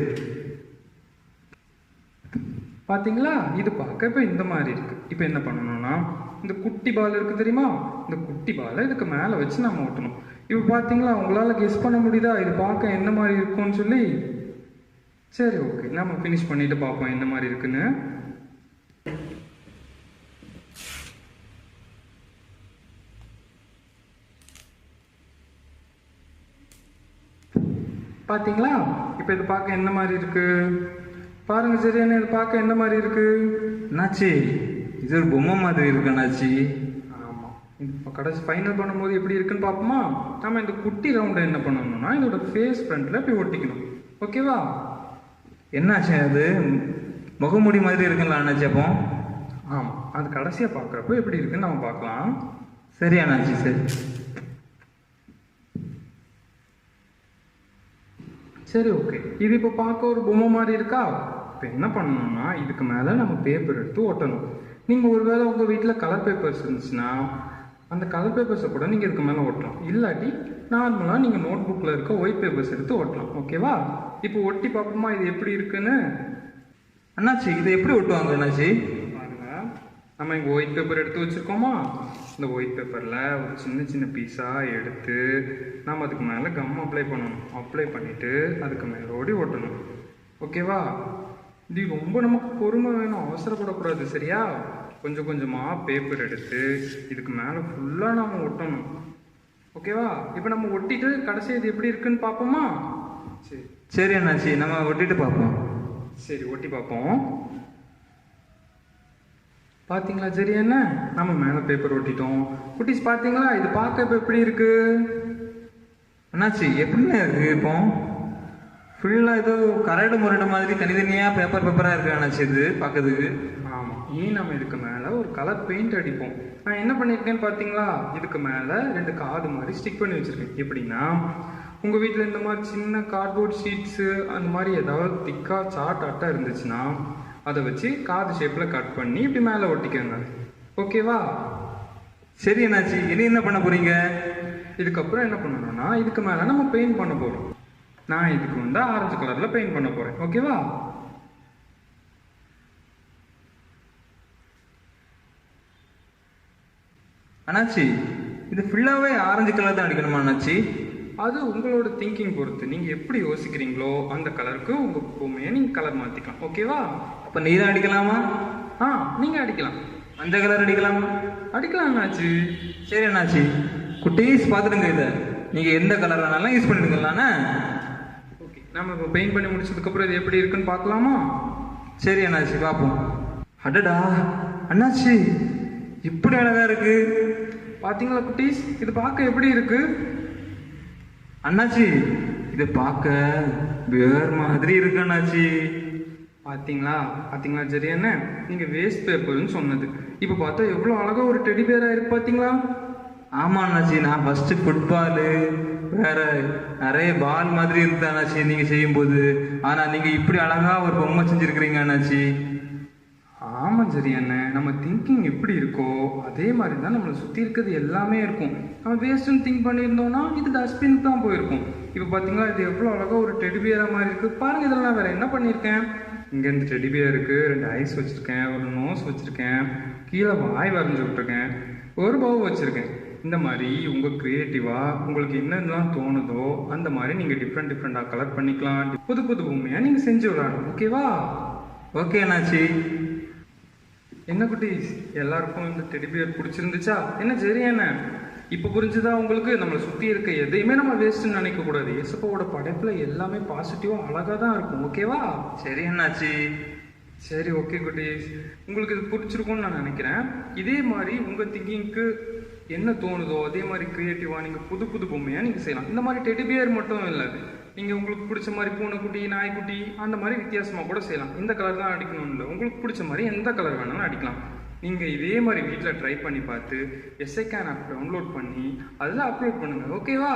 பார்த்தீங்களா? இது பார்க்க இப்போ இந்த மாதிரி இருக்குது. இப்போ என்ன பண்ணணும்னா, இந்த குட்டி பால் இருக்குது தெரியுமா? இந்த குட்டி பாலை இதுக்கு மேலே வச்சு நம்ம ஓட்டணும். இப்போ பார்த்தீங்களா, உங்களால் கெஸ் பண்ண முடியுதா இது பார்க்க என்ன மாதிரி இருக்கும்னு சொல்லி? சரி ஓகே, நம்ம ஃபினிஷ் பண்ணிட்டு பார்ப்போம் என்ன மாதிரி இருக்குன்னு. பார்த்தீங்களா? இப்போ இது பார்க்க என்ன மாதிரி இருக்கு பாருங்க. சரியான இது பார்க்க என்ன மாதிரி இருக்கு? அண்ணாச்சி, இது ஒரு பொம்மை மாதிரி இருக்கு அண்ணாச்சி. ஆமாம், இப்போ கடைசி ஃபைனல் பண்ணும்போது எப்படி இருக்குன்னு பார்ப்போமா? நம்ம இந்த குட்டி ரவுண்டை என்ன பண்ணணும்னா இதோட ஃபேஸ் ஃப்ரண்ட்டில் போய் ஒட்டிக்கணும். ஓகேவா? என்னாச்சு, அது முகமூடி மாதிரி இருக்குல்ல அண்ணாச்சி? அப்போ ஆமாம், அது கடைசியாக பார்க்குறப்போ எப்படி இருக்குன்னு நம்ம பார்க்கலாம். சரி அண்ணாச்சி, சரி. சரி ஓகே, இது இப்போ பார்க்க ஒரு பொம்மை மாதிரி இருக்கா? இப்போ என்ன பண்ணணும்னா இதுக்கு மேலே நம்ம பேப்பர் எடுத்து ஒட்டணும். நீங்கள் ஒருவேளை உங்கள் வீட்டில் கலர் பேப்பர்ஸ் இருந்துச்சுன்னா அந்த கலர் பேப்பர்ஸை கூட நீங்கள் இதுக்கு மேலே ஒட்டலாம். இல்லாட்டி நார்மலாக நீங்கள் நோட் புக்கில் இருக்க ஒயிட் பேப்பர்ஸ் எடுத்து ஒட்டலாம். ஓகேவா? இப்போ ஒட்டி பார்ப்போமா இது எப்படி இருக்குன்னு? அண்ணாச்சி இதை எப்படி ஒட்டுவாங்க அண்ணாச்சி? பாருங்கள், நம்ம இங்கே ஒயிட் பேப்பர் எடுத்து வச்சுருக்கோமா? இந்த ஒயிட் பேப்பரில் ஒரு சின்ன சின்ன பீஸாக எடுத்து நம்ம அதுக்கு மேலே கம் அப்ளை பண்ணணும். அப்ளை பண்ணிவிட்டு அதுக்கு மேலே ஓடி ஒட்டணும். ஓகேவா? இது ரொம்ப நமக்கு பொறுமை வேணும், அவசரப்படக்கூடாது. சரியா? கொஞ்சம் கொஞ்சமாக பேப்பர் எடுத்து இதுக்கு மேலே ஃபுல்லாக நம்ம ஒட்டணும். ஓகேவா? இப்போ நம்ம ஒட்டிட்டு கடைசி இது எப்படி இருக்குன்னு பார்ப்போமா? சரி சரி அண்ணாச்சி, நம்ம ஒட்டிட்டு பார்ப்போம். சரி, ஒட்டி பார்ப்போம். பார்த்தீங்களா? சரி, என்ன நம்ம மேலே பேப்பர் ஒட்டிட்டோம். குட்டீஸ் பார்த்தீங்களா? இது பார்க்க இப்போ எப்படி இருக்கு? அண்ணாச்சி எப்படின்னா இருக்கு? இப்போ ஃபுல்லாக ஏதோ கரடு முரடு மாதிரி தனித்தனியாக பேப்பராக இருக்கு அண்ணாச்சி இது பார்க்கறதுக்கு. ஆமாம், இனி நம்ம இதுக்கு மேலே ஒரு கலர் பெயிண்ட் அடிப்போம். நான் என்ன பண்ணியிருக்கேன்னு பார்த்தீங்களா? இதுக்கு மேலே 2 காது மாதிரி ஸ்டிக் பண்ணி வச்சுருக்கேன். எப்படின்னா, உங்கள் வீட்டில் இந்த மாதிரி சின்ன கார்ட்போர்ட் ஷீட்ஸு அந்த மாதிரி ஏதாவது திக்காக சார்ட் அட்டை இருந்துச்சுன்னா அதை வச்சு காது ஷேப்பில் கட் பண்ணி இப்படி மேலே ஒட்டிக்கோங்க. ஓகேவா? சரி அண்ணாச்சி, இனி என்ன பண்ண போகிறீங்க? இதுக்கப்புறம் என்ன பண்ணணும்னா, இதுக்கு மேலே நம்ம பெயிண்ட் பண்ண போகிறோம். நான் இதுக்கு வந்து ஆரஞ்சு கலரில் பெயிண்ட் பண்ண போகிறேன். ஓகேவா? அண்ணாச்சி இது ஃபுல்லாகவே ஆரஞ்சு கலர் தான் அடிக்கணுமா அண்ணாச்சி? அது உங்களோட திங்கிங் பொறுத்து. நீங்கள் எப்படி யோசிக்கிறீங்களோ அந்த கலருக்கு உங்கள் பொம்மையை நீங்கள் கலர் மாற்றிக்கலாம். ஓகேவா? அப்போ நீ தான் அடிக்கலாமா? நீங்கள் அடிக்கலாம். மஞ்சள் கலர் அடிக்கலாமா? அடிக்கலாம் அண்ணாச்சி. சரி அண்ணாச்சி, குட்டீஸ் பார்த்துடுங்க, இதை நீங்கள் எந்த கலர் வேணாலும் யூஸ் பண்ணிடுங்களாண்ணே. ஓகே, நம்ம இப்போ பெயிண்ட் பண்ணி முடிச்சதுக்கப்புறம் இது எப்படி இருக்குன்னு பார்க்கலாமா? சரி அண்ணாச்சி, பார்ப்போம். அடடா அண்ணாச்சி, இப்படி அழகா இருக்கு. பார்த்தீங்களா குட்டீஸ்? இது பார்க்க எப்படி இருக்கு? அண்ணாச்சி இதை பார்க்க வேர் மாதிரி இருக்கு அண்ணாச்சி. பார்த்தீங்களா? சரி, என்ன நீங்கள் வேஸ்ட் பேப்பர்னு சொன்னது இப்போ பார்த்தா எவ்வளோ அழகா ஒரு டெடி பேராக இருக்கு. பார்த்தீங்களா? ஆமா அண்ணாச்சி, நான் ஃபர்ஸ்ட் ஃபுட்பாலு வேற நிறைய பால் மாதிரி இருக்கு அண்ணாச்சி நீங்க செய்யும்போது. ஆனா நீங்க இப்படி அழகா ஒரு பொம்மை செஞ்சிருக்கிறீங்க அண்ணாச்சி. ஆமாம் சரி அண்ணன், நம்ம திங்கிங் எப்படி இருக்கோ அதே மாதிரி தான் நம்மளை சுற்றி இருக்கிறது எல்லாமே இருக்கும். நம்ம வேஸ்ட்டுன்னு திங்க் பண்ணியிருந்தோம்னா இது டஸ்ட்பின் தான் போயிருக்கும். இப்போ பார்த்தீங்களா, இது எவ்வளோ அழகாக ஒரு டெடிபியராக மாதிரி இருக்குது. பாருங்கள், இதில் நான் வேறு என்ன பண்ணியிருக்கேன்? இங்கேருந்து டெடிபியர் இருக்குது, 2 ஐஸ் வச்சுருக்கேன், ஒரு நோஸ் வச்சுருக்கேன், கீழே வாய் வரைஞ்சி விட்டுருக்கேன், ஒரு பவு வச்சுருக்கேன். இந்த மாதிரி உங்கள் க்ரியேட்டிவாக உங்களுக்கு என்னென்னலாம் தோணுதோ அந்த மாதிரி நீங்கள் டிஃப்ரெண்ட்டாக கலர் பண்ணிக்கலாம். புது புது பொம்மையாக நீங்கள் செஞ்சு விளாடணும். ஓகேவா? ஓகே அண்ணாச்சி. என்ன குட்டீஸ், எல்லாருக்கும் இந்த டெடிபியர் பிடிச்சிருந்துச்சா? என்ன சரி என்ன இப்போ புரிஞ்சுதா உங்களுக்கு? நம்மளை சுற்றி இருக்க எதையுமே நம்ம வேஸ்ட்டுன்னு நினைக்கக்கூடாது. இயேசுப்பாவோட படைப்பில் எல்லாமே பாசிட்டிவாக அழகாக தான் இருக்கும். ஓகேவா? சரி அண்ணாச்சி. சரி, ஓகே குட்டீஸ், உங்களுக்கு இது பிடிச்சிருக்கும்னு நான் நினைக்கிறேன். இதே மாதிரி உங்கள் திங்கிங்க்கு என்ன தோணுதோ அதே மாதிரி க்ரியேட்டிவாக நீங்கள் புது புது பொம்மையாக நீங்கள் செய்யலாம். இந்த மாதிரி டெடிபியர் மட்டும் இல்லை, நீங்கள் உங்களுக்கு பிடிச்ச மாதிரி பூனைக்குட்டி, நாய்க்குட்டி அந்த மாதிரி வித்தியாசமாக கூட செய்யலாம். இந்த கலர் தான் அடிக்கணும்னு இல்லை, உங்களுக்கு பிடிச்ச மாதிரி எந்த கலர் வேணாலும் அடிக்கலாம். நீங்கள் இதே மாதிரி வீட்டில் ட்ரை பண்ணி பார்த்து எஸ்ஐகேன் ஆப் டவுன்லோட் பண்ணி அதில் அப்லோட் பண்ணுங்கள். ஓகேவா?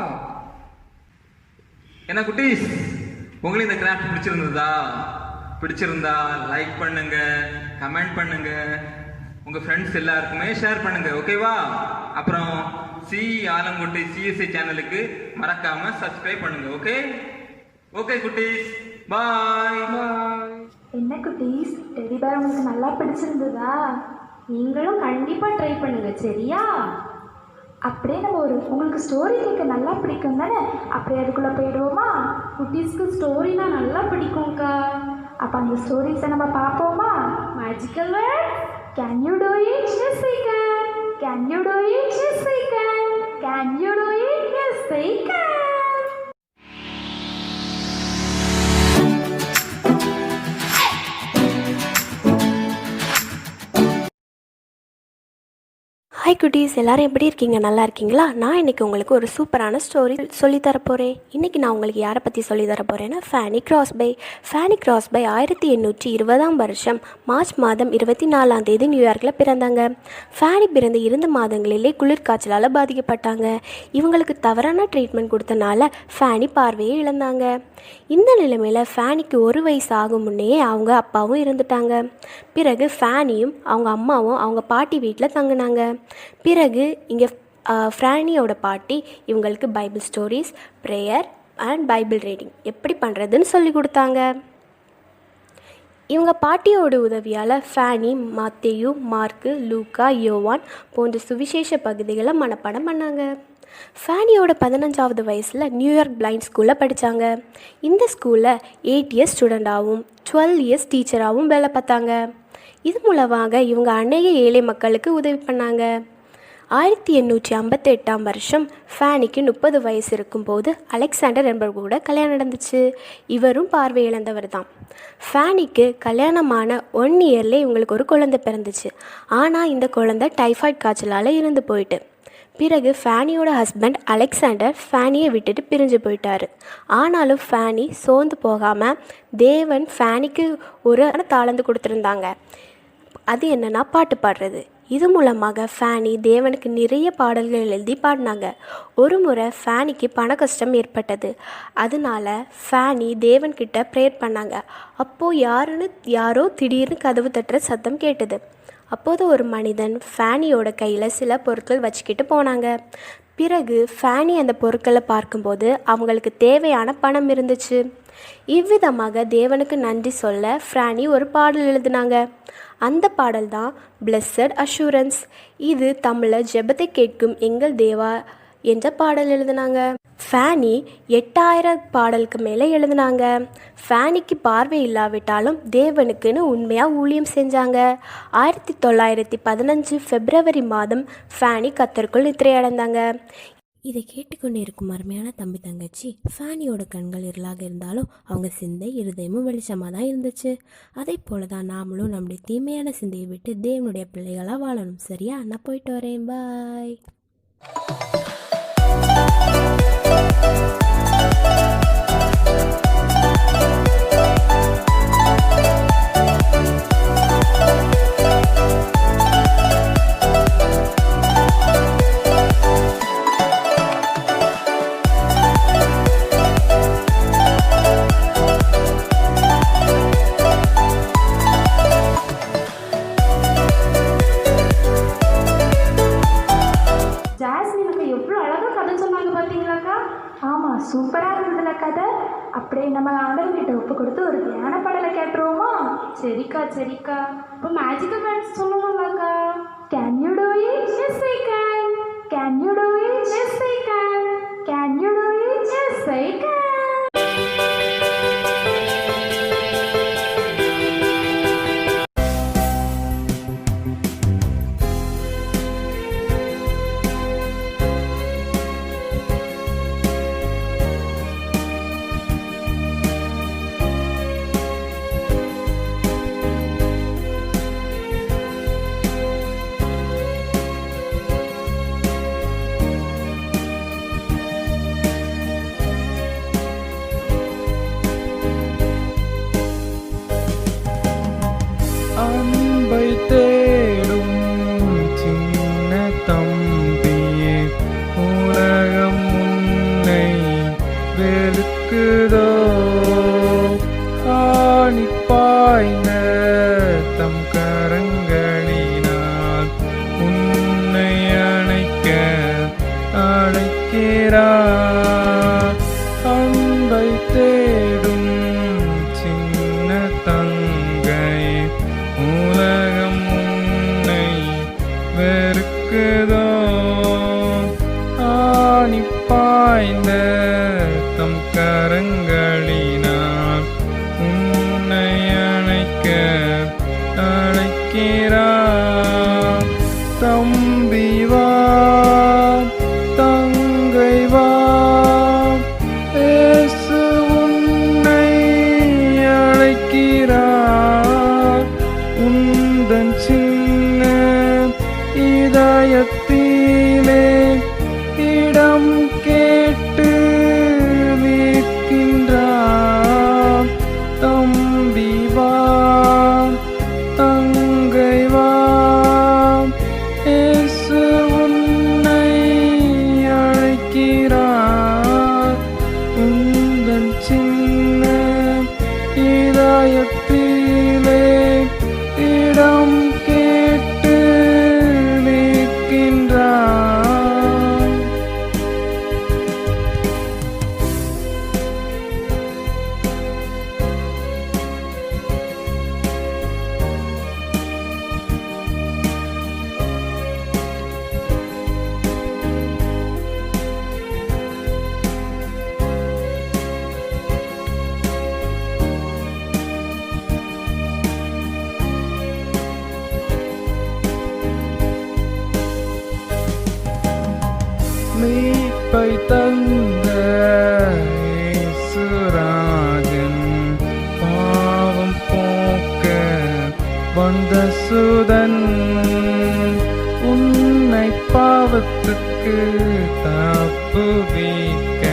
என்ன குட்டீஸ், உங்களுக்கு இந்த கிராஃப்ட் பிடிச்சிருந்தா லைக் பண்ணுங்க, கமெண்ட் பண்ணுங்க, உங்கள் ஃப்ரெண்ட்ஸ் எல்லாருக்குமே ஷேர் பண்ணுங்க. ஓகேவா? அப்புறம் ஆலங்குட்டி CSI சேனலுக்கு மறக்காம சப்ஸ்கிரைப் பண்ணுங்க. ஓகே குட்டீஸ், பாய். என்ன குட்டீஸ், டெடி பேர் உங்களுக்கு நல்லா பிடிச்சிருந்ததா? நீங்களும் கண்டிப்பாக ட்ரை பண்ணுங்க. சரியா? அப்படியே நம்ம உங்களுக்கு ஸ்டோரி கேட்க நல்லா பிடிக்கும் தானே? அப்படியே அதுக்குள்ளே போயிடுவோமா? குட்டீஸ்க்கு ஸ்டோரினா நல்லா பிடிக்கும்க்கா. அப்போ அந்த ஸ்டோரிஸை நம்ம பார்ப்போமா? Magical word. Can you do it? Yes, I can. Can you do it? Yes, I can. Can you do it? Yes, I can. Hi குட்டீஸ், எல்லாரும் எப்படி இருக்கீங்க? நல்லா இருக்கீங்களா? நான் இன்றைக்கி உங்களுக்கு ஒரு சூப்பரான ஸ்டோரி சொல்லித்தர போகிறேன். இன்றைக்கி நான் உங்களுக்கு யாரை பற்றி சொல்லித்தர போகிறேன்னா pheni Crosby. Pheni Crosby 1820 March மாதம் 24 நியூயார்க்கில் பிறந்தாங்க. ஃபேனி பிறந்த 2 மாதங்களிலே குளிர்காய்ச்சலால் பாதிக்கப்பட்டாங்க. இவங்களுக்கு தவறான ட்ரீட்மெண்ட் கொடுத்தனால ஃபேனி பார்வையை இழந்தாங்க. இந்த நிலைமையில் ஃபேனிக்கு 1 வயசு ஆகும் முன்னே அவங்க அப்பாவும் இருந்துட்டாங்க. பிறகு ஃபேனியும் அவங்க அம்மாவும் அவங்க பாட்டி வீட்டில் தங்கினாங்க. பிறகு இங்கே ஃபேனியோட பாட்டி இவங்களுக்கு Bible stories, prayer and Bible reading எப்படி பண்ணுறதுன்னு சொல்லி கொடுத்தாங்க. இவங்க பாட்டியோட உதவியால் ஃபேனி மத்தேயு, மார்க்கு, லூக்கா, யோவான் போன்ற சுவிசேஷ பகுதிகளை மனப்பாடம் பண்ணாங்க. ஃபேனியோட 15வது வயசில் நியூயார்க் பிளைண்ட் ஸ்கூலில் படித்தாங்க. இந்த ஸ்கூலில் 8 இயர்ஸ் ஸ்டூடெண்டாகவும் 12 இயர்ஸ் டீச்சராகவும் வேலை பார்த்தாங்க. இது மூலமாக இவங்க அநேக ஏழை மக்களுக்கு உதவி பண்ணாங்க. 1858 ஃபேனிக்கு 30 வயசு இருக்கும்போது அலெக்சாண்டர் என்பவர் கூட கல்யாணம் நடந்துச்சு. இவரும் பார்வை இழந்தவர் தான். ஃபேனிக்கு கல்யாணமான 1 இயர்லேயே இவங்களுக்கு ஒரு குழந்தை பிறந்துச்சு. ஆனால் இந்த குழந்தை டைஃபாய்டு காய்ச்சலால் இறந்து போயிட்டு. பிறகு ஃபேனியோட ஹஸ்பண்ட் அலெக்சாண்டர் ஃபேனியை விட்டுட்டு பிரிஞ்சு போயிட்டார். ஆனாலும் ஃபேனி சோர்ந்து போகாமல் தேவன் ஃபேனிக்கு ஒரு தாளந்து கொடுத்துருந்தாங்க. அது என்னன்னா பாட்டு பாடுறது. இது மூலமாக ஃபேனி தேவனுக்கு நிறைய பாடல்கள் எழுதி பாடினாங்க. ஒரு முறை ஃபேனிக்கு பண கஷ்டம் ஏற்பட்டது. அதனால ஃபேனி தேவன்கிட்ட ப்ரேயர் பண்ணாங்க. அப்போது யாரோ திடீர்னு கதவு தட்டுற சத்தம் கேட்டது. அப்போது ஒரு மனிதன் ஃபேனியோட கையில் சில பொருட்கள் வச்சுக்கிட்டு போனாங்க. பிறகு ஃபேனி அந்த பொருட்களை பார்க்கும்போது அவங்களுக்கு தேவையான பணம் இருந்துச்சு. இவ்விதமாக தேவனுக்கு நன்றி சொல்ல ஃபேனி ஒரு பாடல் எழுதினாங்க. அந்த பாடல் தான் பிளெஸட் அஷூரன்ஸ். இது தமிழில் ஜெபத்தை கேட்கும் எங்கள் தேவா என்ற பாடல் எழுதினாங்க. ஃபேனி 8000 பாடலுக்கு மேலே எழுதினாங்க. ஃபேனிக்கு பார்வை இல்லாவிட்டாலும் தேவனுக்குன்னு உண்மையாக ஊழியம் செஞ்சாங்க. 1915 பிப்ரவரி மாதம் ஃபேனி கர்த்தருக்குள் நித்திரையடைந்தாங்க. இதை கேட்டுக்கொண்டு இருக்கும் அருமையான தம்பி தங்கச்சி, ஃபேனியோட கண்கள் இருளாக இருந்தாலும் அவங்க சிந்தை இருதயமும் வெளிச்சமாக தான் இருந்துச்சு. அதே போல தான் நாமளும் நம்முடைய தீமையான சிந்தையை விட்டு தேவனுடைய பிள்ளைகளாக வாழணும். சரியா? நான் போயிட்டு வரேன். பாய். ஆமாம், சூப்பராக இருந்ததுல கதை. அப்படியே நம்ம ஆண்டவர்கிட்ட ஒப்பு கொடுத்து ஒரு தியான பாடலை கேட்டுருவோமா? சரிக்கா. இப்போ மேஜிக்கல் வேர்ட்ஸ் சொல்லணும்லக்கா. Can you do it? Yes, I can. Can you do it? Yes, I can. Can you do it? Yes, I can. அன்பை தேடும் சின்ன தம்பியே, உலகம் உன்னை வெறுக்குதோ? ஆணி பாய்ந்த தம் கரங்களினால் உன்னை அணைக்க அழைக்கிறார். அன்பை தேடும் சின்ன தங்கை, உலகம் உன்னை வெறுக்குதோ? ஆணி பாய்ந்த தம் கரங்களினால் உன்னை அணைக்க அழைக்கிறார். தம்பி வா, தங்கை வா, இயேசு உன்னை அழைக்கிறார். உந்தன் சின்ன இதயத்தில் மீட்பை தந்த இயேசுராஜன் பாவம் போக்க வந்த சுதன் உன்னை பாவத்துக்கு தப்புவிக்க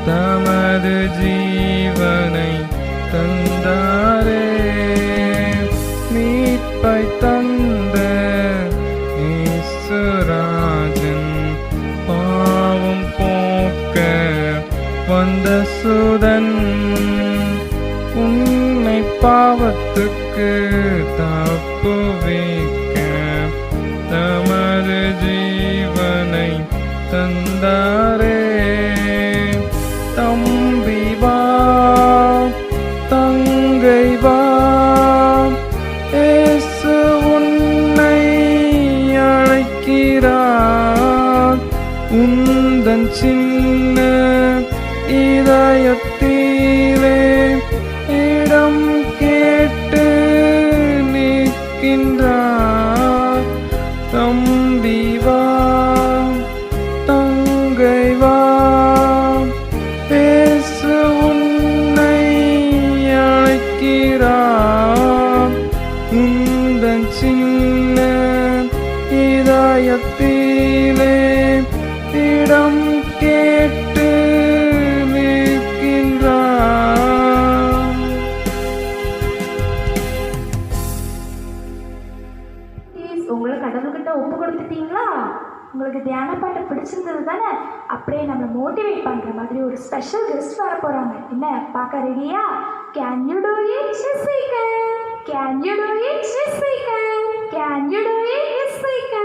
தமது ஜீவனை தந்தாரே. மீட்பை தந்த இயேசுராஜன் பாவம் போக்க வந்த சுதன் உன்னை பாவத்துக்கு தப்புவிக்க தமது ஜீவனை தந்தாரே. தம்பி வா தங்கை வா இயேசு உன்னை அழைக்கிறார். உந்தன் சின்ன இதயத்திலே இடம் கேட்டு நிற்கின்றார். தம்பி வா தங்கை வா இயேசு உன்னை அழைக்கிறார். உந்தன் சின்ன இதயத்திலே இடம் கேட்டு நிற்கின்றார். உங்களை கடவுள்கிட்ட ஒப்பு கொடுத்துட்டீங்களா? உங்களுக்கு தியான பாட்டு பிடிச்சிருந்தது தானே? அப்படியே நம்மளை மோட்டிவேட் பண்ணுற மாதிரி ஒரு ஸ்பெஷல் கெஸ்ட் வர போகிறாங்க. என்ன பார்க்க ரெடியா? Can you do it Jessica? Can you do it Jessica? Can you do it Jessica?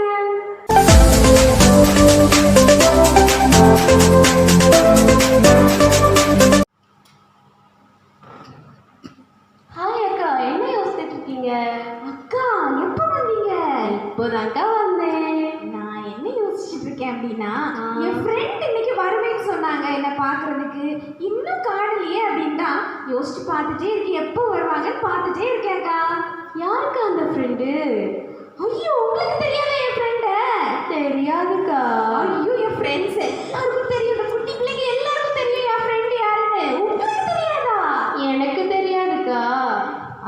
Hi அக்கா, என்ன யோசிச்சுட்டு இருக்கீங்க? அக்கா எப்போ வந்தீங்க? இப்போதான்க்கா வந்தேன். நான் என்ன யோசிச்சுட்டு இருக்கேன் அப்படின்னா, என் ஃப்ரெண்ட் இன்னைக்கு வருவேன்னு சொன்னாங்க என்ன பார்க்கறதுக்கு. இன்னும் காணலையே அப்படின்னு தான் யோசிச்சு பார்த்துட்டே இருக்கேன். எப்போ வருவாங்கன்னு பார்த்துட்டே இருக்கேன்க்கா. யாருக்கா அந்த ஃப்ரெண்டு? ஐயோ, உங்களுக்கு தெரியாத என் ஃப்ரெண்டு? தெரியாதுக்கா. ஐயோ, என் ஃப்ரெண்ட்ஸ் எல்லாருக்கும் தெரியும். இந்த குட்டி பிள்ளைங்க எல்லாருக்கும் தெரியும் என் ஃப்ரெண்டு யாருன்னு. உங்களுக்கு தெரியாதா? எனக்கு தெரியாதுக்கா.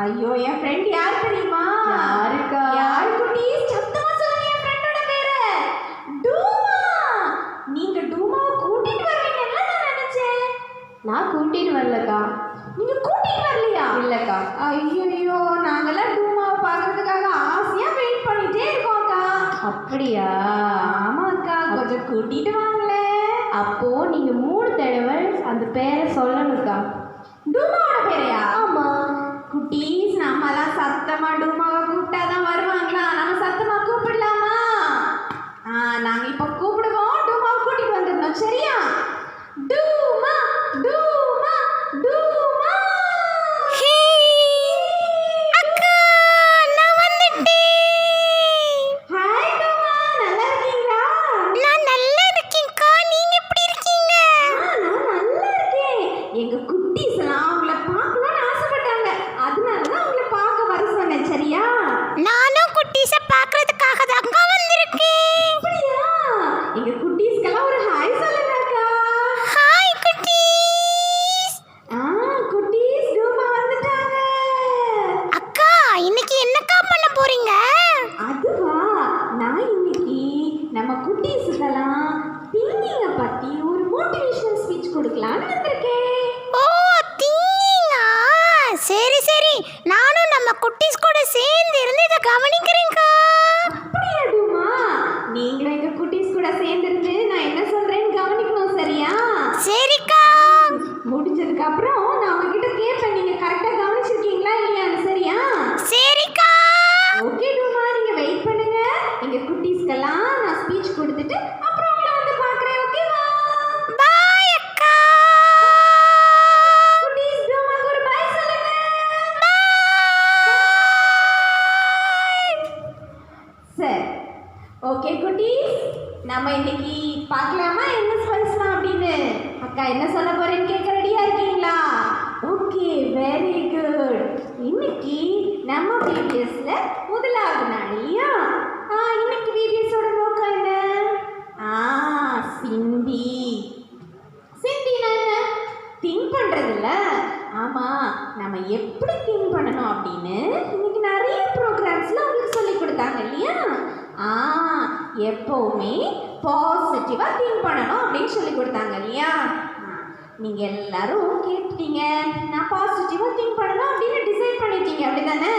ஐயோ, என் ஃப்ரெண்ட் யார் தெரியுமா? யாருக்கா? யாரு குட்டி? சத்தமா சொல்லுங்க என் ஃப்ரெண்டோட பேரு. டூமா. நீங்க டூமாவை கூட்டிட்டு வருவீங்கன்னு நான் நினைச்சேன். நான் கூட்டிட்டு வரலக்கா. நீங்க கூட்டிட்டு வரலையா? இல்லக்கா. ஐயோ, நாங்கெல்லாம் டூமாவை பார்க்கறதுக்காக ஆசையா வெயிட் பண்ணிட்டே இருக்கோம்க்கா. அப்படியா? ஆமாக்கா, கொஞ்சம் கூட்டிட்டு வாங்களே. அப்போ நீங்க 3 தடவை அந்த பேரை சொல்லணும்க்கா. டூமாவோட பேரையா? ஆமா. குட்டீஸ், நம்மலாம் சத்தமா டூமாவை கூப்பிட்டாதான் வருவாங்களா? நம்ம சத்தமா கூப்பிடலாமா? நாங்க இப்ப கூப்பிடுவோம். டூமாவை கூட்டிட்டு வந்துடணும். சரியா? டூமா டூமா டூமா. அக்கா நான் வந்துட்டேன். ஹாய் டூமா, நல்லா இருக்கீங்களா? நான் நல்லா இருக்கேன்க்கா. நீங்க எப்படி இருக்கீங்க? நான் நல்லா இருக்கேன். எங்க குட்டீஸ் எல்லாம் உங்களை பார்க்கணும்னு ஆசைப்பட்டாங்க. அதனாலதான் உங்களை பார்க்க வர சொன்னேன். சரியா? நானும் குட்டீஸை பார்க்கறதுக்காக தாங்க வந்திருக்கேன். அப்படியா? எங்க குட்டீஸ்க்கெல்லாம் ஒரு ஹாய் சொல்லுங்க அக்கா. ஹாய் குட்டீஸ். குட்டீஸ், டூமா வந்துட்டாங்க. அக்கா இன்னைக்கு என்னக்கா பண்ண போறீங்க? அதுவா, நான் இன்னைக்கு நம்ம குட்டீஸுக்கெல்லாம் திங்கிங்க பத்தி ஒரு மோட்டிவேஷனல் ஸ்பீச் கொடுக்கலான்னு வந்திருக்கேன். ஓ திங்கிங்கா? சரி சரி, நானும் நம்ம குட்டீஸ் கூட சேர்ந்து இருந்து இதை கவனிக்கிறேன்க்கா. அப்படியா டூமா? நீங்களும் எங்க குட்டீஸ் கூட சேர்ந்துருந்து நான் என்ன சொல்றேன்னு கவனிக்கணும். சரியா? சரிக்கா. முடிஞ்சதுக்கு அப்புறம் நான் உங்ககிட்ட கேட்பேன், நீங்க கரெக்டா கவனிச்சிருக்கீங்களா இல்லையான்னு. சரியா? சரிக்கா. ஓகே டூமா, நீங்க வெயிட் பண்ணுங்க. எங்க குட்டீஸ்க்கெல்லாம் நான் ஸ்பீச் கொடுத்துட்டு அப்புறம் உங்களை வந்து பார்க்கறேன். ஓகேவா? பாய் அக்கா. குட்டீஸ், டூமாக்கு ஒரு பை சொல்லுங்க. சரி, ஓகே குட்டீஸ், நம்ம இன்னைக்கு பார்க்கலாமா என்ன பேசலாம் அப்படின்னு? அக்கா என்ன சொல்ல போறேன்னு கேட்க ரெடியா இருக்கீங்களா? Okay, very good. இன்னைக்கு நம்ம பிபிஎஸ்ல முதலாவது நாள் இல்லையா? இன்னைக்கு பிபிஎஸோட நோக்கம் என்ன? சிந்தி. சிந்தினா என்ன? திங்க் பண்ணுறதில்ல. ஆமாம், நம்ம எப்படி திங்க் பண்ணணும் அப்படின்னு இன்னைக்கு நிறைய ப்ரோக்ராம்ஸில் உங்களுக்கு சொல்லி கொடுத்தாங்க இல்லையா? எப்போவுமே பாசிட்டிவாக திங்க் பண்ணணும் அப்படின்னு சொல்லி கொடுத்தாங்க இல்லையா? நீங்கள் எல்லாரும் கேட்டுட்டீங்க, நான் பாசிட்டிவாக திங்க் பண்ணணும் அப்படின்னு டிசைட் பண்ணிட்டீங்க அப்படி தானே?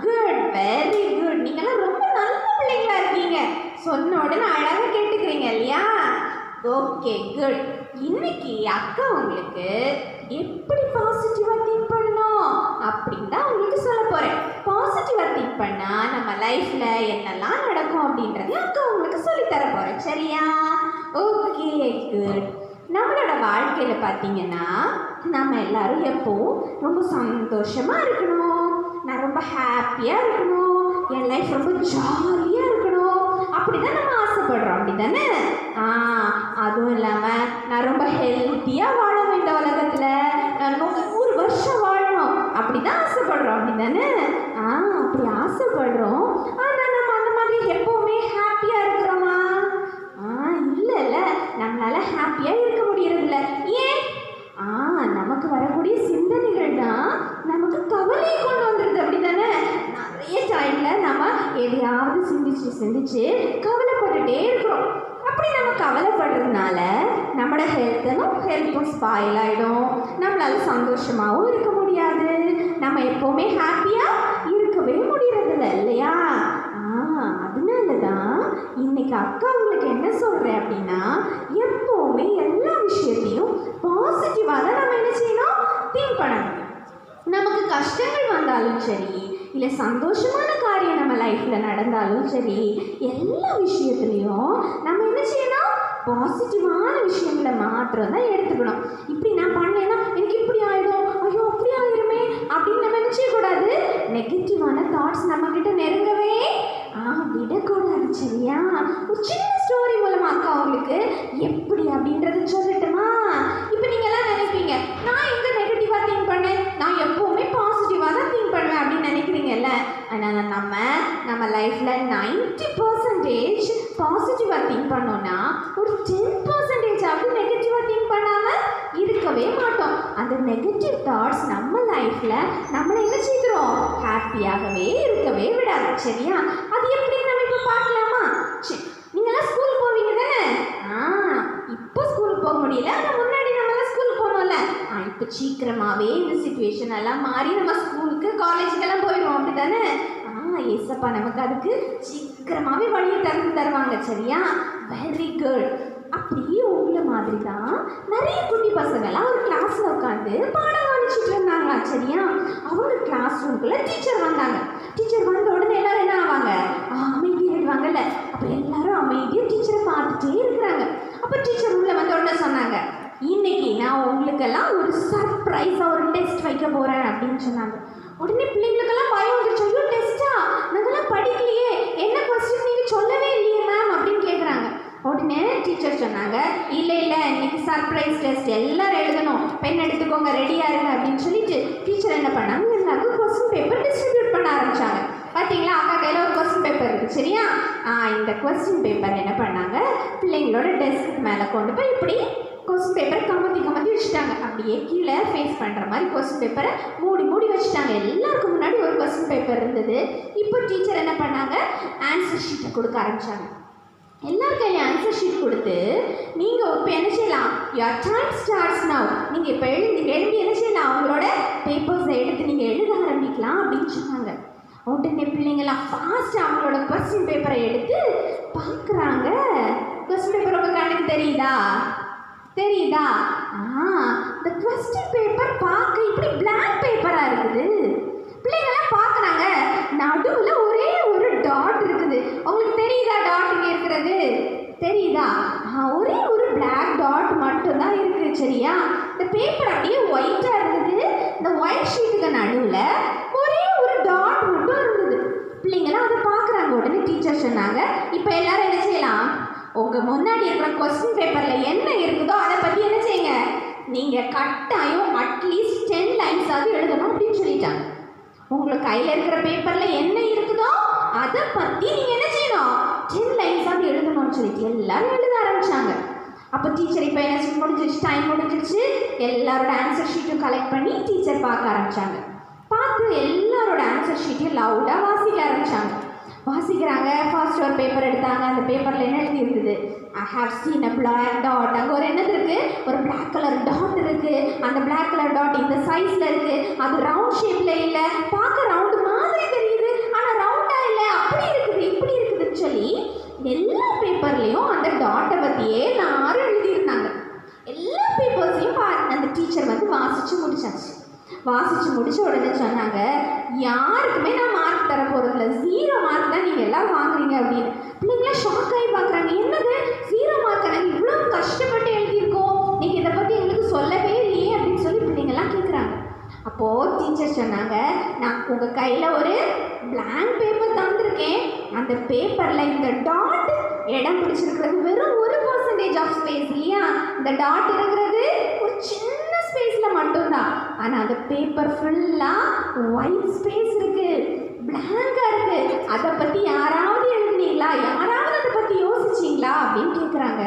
Good, very good. நீங்கள்லாம் ரொம்ப நல்ல பிள்ளைங்களா இருக்கீங்க. சொன்ன உடனே அழகாக கேட்டுக்கிறீங்க இல்லையா? Okay, good. இன்னைக்கு அக்கா உங்களுக்கு எப்படி பாசிட்டிவாக திங்க் பண்ணணும் அப்படின்னு தான் உங்களுக்கு சொல்ல போகிறேன். பாசிட்டிவாக திங்க் பண்ணால் நம்ம லைஃப்பில் என்னெல்லாம் நடக்கும் அப்படின்றதையும் அக்கா உங்களுக்கு சொல்லித்தர போகிறேன். சரியா? Okay, good. நம்மளோட வாழ்க்கையில் பார்த்தீங்கன்னா நம்ம எல்லாரும் எப்போவும் ரொம்ப சந்தோஷமாக இருக்கணும், நான் ரொம்ப ஹாப்பியாக இருக்கணும், என் லைஃப் ரொம்ப ஜாலியாக இருக்கணும் அப்படி தான் நம்ம ஆசைப்படுறோம். அப்படி தானே? அதுவும் இல்லாமல் நான் ரொம்ப ஹெல்த்தியாக வாழணும், இந்த உலகத்தில் நான் 100 வருஷம் வாழணும் அப்படி தான் ஆசைப்படுறோம். அப்படி தானே? அப்படி ஆசைப்படுறோம். ஆனால் நம்ம அந்த மாதிரி எப்போவுமே ஹாப்பியாக இருக்கிறோமா? இல்லைல்ல, நம்மளால் ஹாப்பியாக இருக்க முடியறதில்ல. ஏன்? நமக்கு வரக்கூடிய சிந்தனைகள் தான் நமக்கு கவலையை கொண்டு வந்துடுது. அப்படி தானே? நிறைய டைமில் நம்ம எதையாவது சிந்திச்சு கவலைப்பட்டுட்டே இருக்கிறோம். அப்படி நம்ம கவலைப்படுறதுனால நம்மளோட ஹெல்த்தும் ஸ்பாயில் ஆகிடும். நம்மளால சந்தோஷமாகவும் இருக்க முடியாது, நம்ம எப்போவுமே ஹாப்பியாக இருக்கவே முடியறதில்ல இல்லையா? அதனால தான் இன்னைக்கு அக்கா உங்களுக்கு என்ன சொல்கிறேன் அப்படின்னா, எப்போவுமே எல்லா விஷயத்தையும் பாசிட்டிவாக தான் நம்ம என்ன செய்யணும், திங்க் பண்ணணும். நமக்கு கஷ்டங்கள் வந்தாலும் சரி, இல்லை சந்தோஷமான காரியம் நம்ம லைஃப்பில் நடந்தாலும் சரி, எல்லா விஷயத்துலேயும் நம்ம என்ன செய்யணும், பாசிட்டிவான விஷயங்களை மாத்திரம் தான் எடுத்துக்கணும். இப்படி நான் பண்ணேன்னா எனக்கு இப்படி ஆகிடும், ஐயோ அப்படி ஆகிருமே அப்படின்னு நம்ம என்ன செய்யக்கூடாது. நெகட்டிவான தாட்ஸ் நம்மக்கிட்ட நெருங்கவே விடக்கூடாது. சரியா? ஒரு சின்ன ஸ்டோரி மூலமாக அக்கா உங்களுக்கு எப்படி அப்படின்றது சொல்லட்டுமா? இப்போ நீங்கள்லாம் நினைப்பீங்க, நான் எங்கே நெகட்டிவாக திங்க் பண்ணேன், நான் எப்போவுமே பாசிட்டிவாக தான் திங்க் பண்ணுவேன் அப்படின்னு நினைக்கிறீங்கல்ல. ஆனால் நம்ம லைஃப்பில் 90% பாசிட்டிவாக திங்க் பண்ணோன்னா ஒரு 10% நெகட்டிவாக திங்க் பண்ணாமல் இருக்கவே மாட்டோம். அந்த நெகட்டிவ் தாட்ஸ் நம்ம லைஃப்பில் நம்மளை என்ன செய்கிறோம், ஹாப்பியாகவே இருக்கவே விடாது. சரியா? அது எப்படி நம்ம இப்போ பார்க்கலாமா? சரி, நீங்களாம் ஸ்கூல் போவீங்க தானே? இப்போ ஸ்கூல் போக முடியல, ஆனால் முன்னாடி நம்மளாம் ஸ்கூல் போனோம்ல. இப்போ சீக்கிரமாகவே இந்த சிச்சுவேஷன் எல்லாம் மாறி நம்ம ஸ்கூலுக்கு காலேஜுக்கெல்லாம் போயிடுவோம். அப்படி தானே? ஏசப்பா நமக்கு அதுக்கு சீக்கிரமாகவே வழியை தருவாங்க. சரியா? Very good. அப்படியே உங்களை மாதிரி தான் நிறைய குட்டி பசங்கள்லாம் ஒரு கிளாஸில் உட்காந்து பாடம் கவனிச்சுட்டு இருந்தாங்களா? சரியா? அவங்க கிளாஸ் ரூம்குள்ளே டீச்சர் வந்தாங்க. டீச்சர் வந்த உடனே எல்லாரும் என்ன ஆவாங்க, அமைதியாகிடுவாங்கல்ல. அப்போ எல்லாரும் அமைதியாக டீச்சரை பார்த்துட்டே இருக்கிறாங்க. அப்போ டீச்சர் உள்ளே வந்த உடனே சொன்னாங்க, இன்னைக்கு நான் உங்களுக்கெல்லாம் ஒரு சர்ப்ரைஸாக ஒரு டெஸ்ட் வைக்க போகிறேன் அப்படின்னு சொன்னாங்க. உடனே பிள்ளைங்களுக்கெல்லாம் பயம் வந்துருச்சு. ஐயோ டெஸ்ட்டா, நாங்கள்லாம் படிக்கலையே, என்ன கொஸ்டின் நீங்கள் சொல்லவே இல்லையே மேம் அப்படின்னு கேட்குறாங்க. உடனே டீச்சர் சொன்னாங்க, இல்லை இன்னைக்கு சர்ப்ரைஸ் டெஸ்ட், எல்லாரும் எழுதணும், பென் எடுத்துக்கோங்க, ரெடியாக இருங்க அப்படின்னு சொல்லிட்டு டீச்சர் என்ன பண்ணாங்க, எல்லாருக்கும் கொஸ்டின் பேப்பர் டிஸ்ட்ரிபியூட் பண்ண ஆரம்பித்தாங்க. பார்த்தீங்களா, அக்கா கையில் ஒரு கொஸ்டின் பேப்பர் இருக்குது. சரியா? இந்த கொஸ்டின் பேப்பர் என்ன பண்ணாங்க, பிள்ளைங்களோட டெஸ்க்கு மேலே கொண்டு போய் இப்படி கொஸ்டின் பேப்பரை கமத்தி வச்சுட்டாங்க. அப்படியே கீழே ஃபேஸ் பண்ணுற மாதிரி கொஸ்டின் பேப்பரை மூடி வச்சுட்டாங்க. எல்லாருக்கும் முன்னாடி ஒரு கொஸ்டின் பேப்பர் இருந்தது. இப்போ டீச்சர் என்ன பண்ணாங்க, ஆன்சர் ஷீட்டை கொடுக்க ஆரம்பித்தாங்க. எல்லார் கையிலையும் ஆன்சர் ஷீட் கொடுத்து, நீங்கள் இப்போ என்ன செய்யலாம், யுவர் டைம் ஸ்டார்ட்ஸ் நவ், நீங்கள் இப்போ எழுதி என்ன செய்யலாம், அவங்களோட பேப்பர்ஸை எடுத்து நீங்கள் எழுத ஆரம்பிக்கலாம் அப்படின்னு சொன்னாங்க. உடனே பிள்ளைங்களாம் ஃபாஸ்ட்டாக அவங்களோட கொஸ்டின் பேப்பரை எடுத்து பார்க்குறாங்க. கொஸ்டின் பேப்பர் உங்கள் கண்ணுக்கு தெரியுதா? இந்த கொஸ்டின் பேப்பர் பார்க்க இப்படி பிளாங்க் பேப்பராக இருக்குது. பிள்ளைங்களாம் பார்க்குறாங்க, நடுவில் ஒரே ஒரு டாட் இருக்குது. உங்களுக்கு தெரியுதா டாட் இங்கே இருக்கிறது? தெரியுதா? ஒரே ஒரு பிளாக் டாட் மட்டும்தான் இருக்குது. சரியா? இந்த பேப்பர் அப்படியே ஒயிட்டாக இருந்தது. இந்த ஒயிட் ஷீட்டுக்கு நடுவில் ஒரே ஒரு டாட் மட்டும் இருந்தது. பிள்ளைங்களாம் அதை பார்க்குறாங்க. உடனே டீச்சர் சொன்னாங்க, இப்போ எல்லாரும் என்ன செய்யலாம், உங்கள் முன்னாடி இருக்கிற கொஸ்டின் பேப்பரில் என்ன இருக்குதோ அதை பற்றி என்ன செய்யுங்க, நீங்கள் கட்டாயம் அட்லீஸ்ட் 10 லைன்ஸாவது எழுதணும் அப்படின்னு சொல்லிட்டாங்க. உங்களுக்கு கையில் இருக்கிற பேப்பரில் என்ன இருக்குதோ அதை பற்றி நீங்கள் என்ன செய்யணும், 10 லைன்ஸ் அப்படி எழுதணும்னு சொல்லிட்டு எல்லாரும் எழுத ஆரம்பிச்சாங்க. அப்போ டீச்சர் இப்போ என்ன முடிஞ்சிருச்சு, டைம் முடிஞ்சிருச்சு, எல்லாரோட ஆன்சர் ஷீட்டும் கலெக்ட் பண்ணி டீச்சர் பார்க்க ஆரம்பிச்சாங்க. பார்த்து எல்லாரோட ஆன்சர் ஷீட்டையும் லவுடாக வாசிக்க ஆரம்பிச்சாங்க. வாசிக்கிறாங்க. ஃபர்ஸ்ட் ஒரு பேப்பர் எடுத்தாங்க. அந்த பேப்பரில் என்ன எழுதியிருந்தது, I have seen a black dot. அங்கே ஒரு என்னது இருக்குது, ஒரு பிளாக் கலர் டாட் இருக்குது. அந்த பிளாக் கலர் டாட் இந்த சைஸில் இருக்குது. அது ரவுண்ட் ஷேப்பில் இல்லை, பார்க்க ரவுண்டு மாதிரி தெரியுது, ஆனால் ரவுண்டாக இல்லை, அப்படி இருக்குது இப்படி இருக்குதுன்னு சொல்லி எல்லா பேப்பர்லேயும் அந்த டாட்டை பற்றியே எல்லாரும் எழுதியிருந்தாங்க. எல்லா பேப்பர்ஸையும் அந்த டீச்சர் வந்து வாசித்து முடிச்சாச்சு. வாசித்து முடிச்ச உடனே சொன்னாங்க, யாருக்குமே நான் மார்க் தர போகிறதில்ல, 0 மார்க் தான் நீங்கள் எல்லாம் வாங்குறீங்க அப்படின்னு. பிள்ளைங்களாம் ஷாக் ஆகி பார்க்குறாங்க, என்னது 0 மார்க், நாங்கள் இவ்வளோ கஷ்டப்பட்டு எழுதியிருக்கோம், நீங்கள் இதை பற்றி எங்களுக்கு சொல்லவே இல்லையே அப்படின்னு சொல்லி பிள்ளைங்கள்லாம் கேட்குறாங்க. அப்போது டீச்சர் சொன்னாங்க, நான் உங்கள் கையில் ஒரு பிளாங்க் பேப்பர் தந்திருக்கேன். அந்த பேப்பரில் இந்த டாட் இடம் பிடிச்சிருக்கிறது வெறும் 1% ஆஃப் ஸ்பேஸ் இல்லையா. இந்த டாட் இருக்கிறது ஒரு சின்ன ஸ்பேஸில் மட்டும்தான். ஆனால் அந்த பேப்பர் ஃபுல்லாக ஒயிட் ஸ்பேஸ் இருக்குது, பிளாங்காக இருக்குது. அதை பற்றி யாராவது எழுதுனீங்களா, யாராவது அதை பற்றி யோசிச்சிங்களா அப்படின்னு கேட்குறாங்க.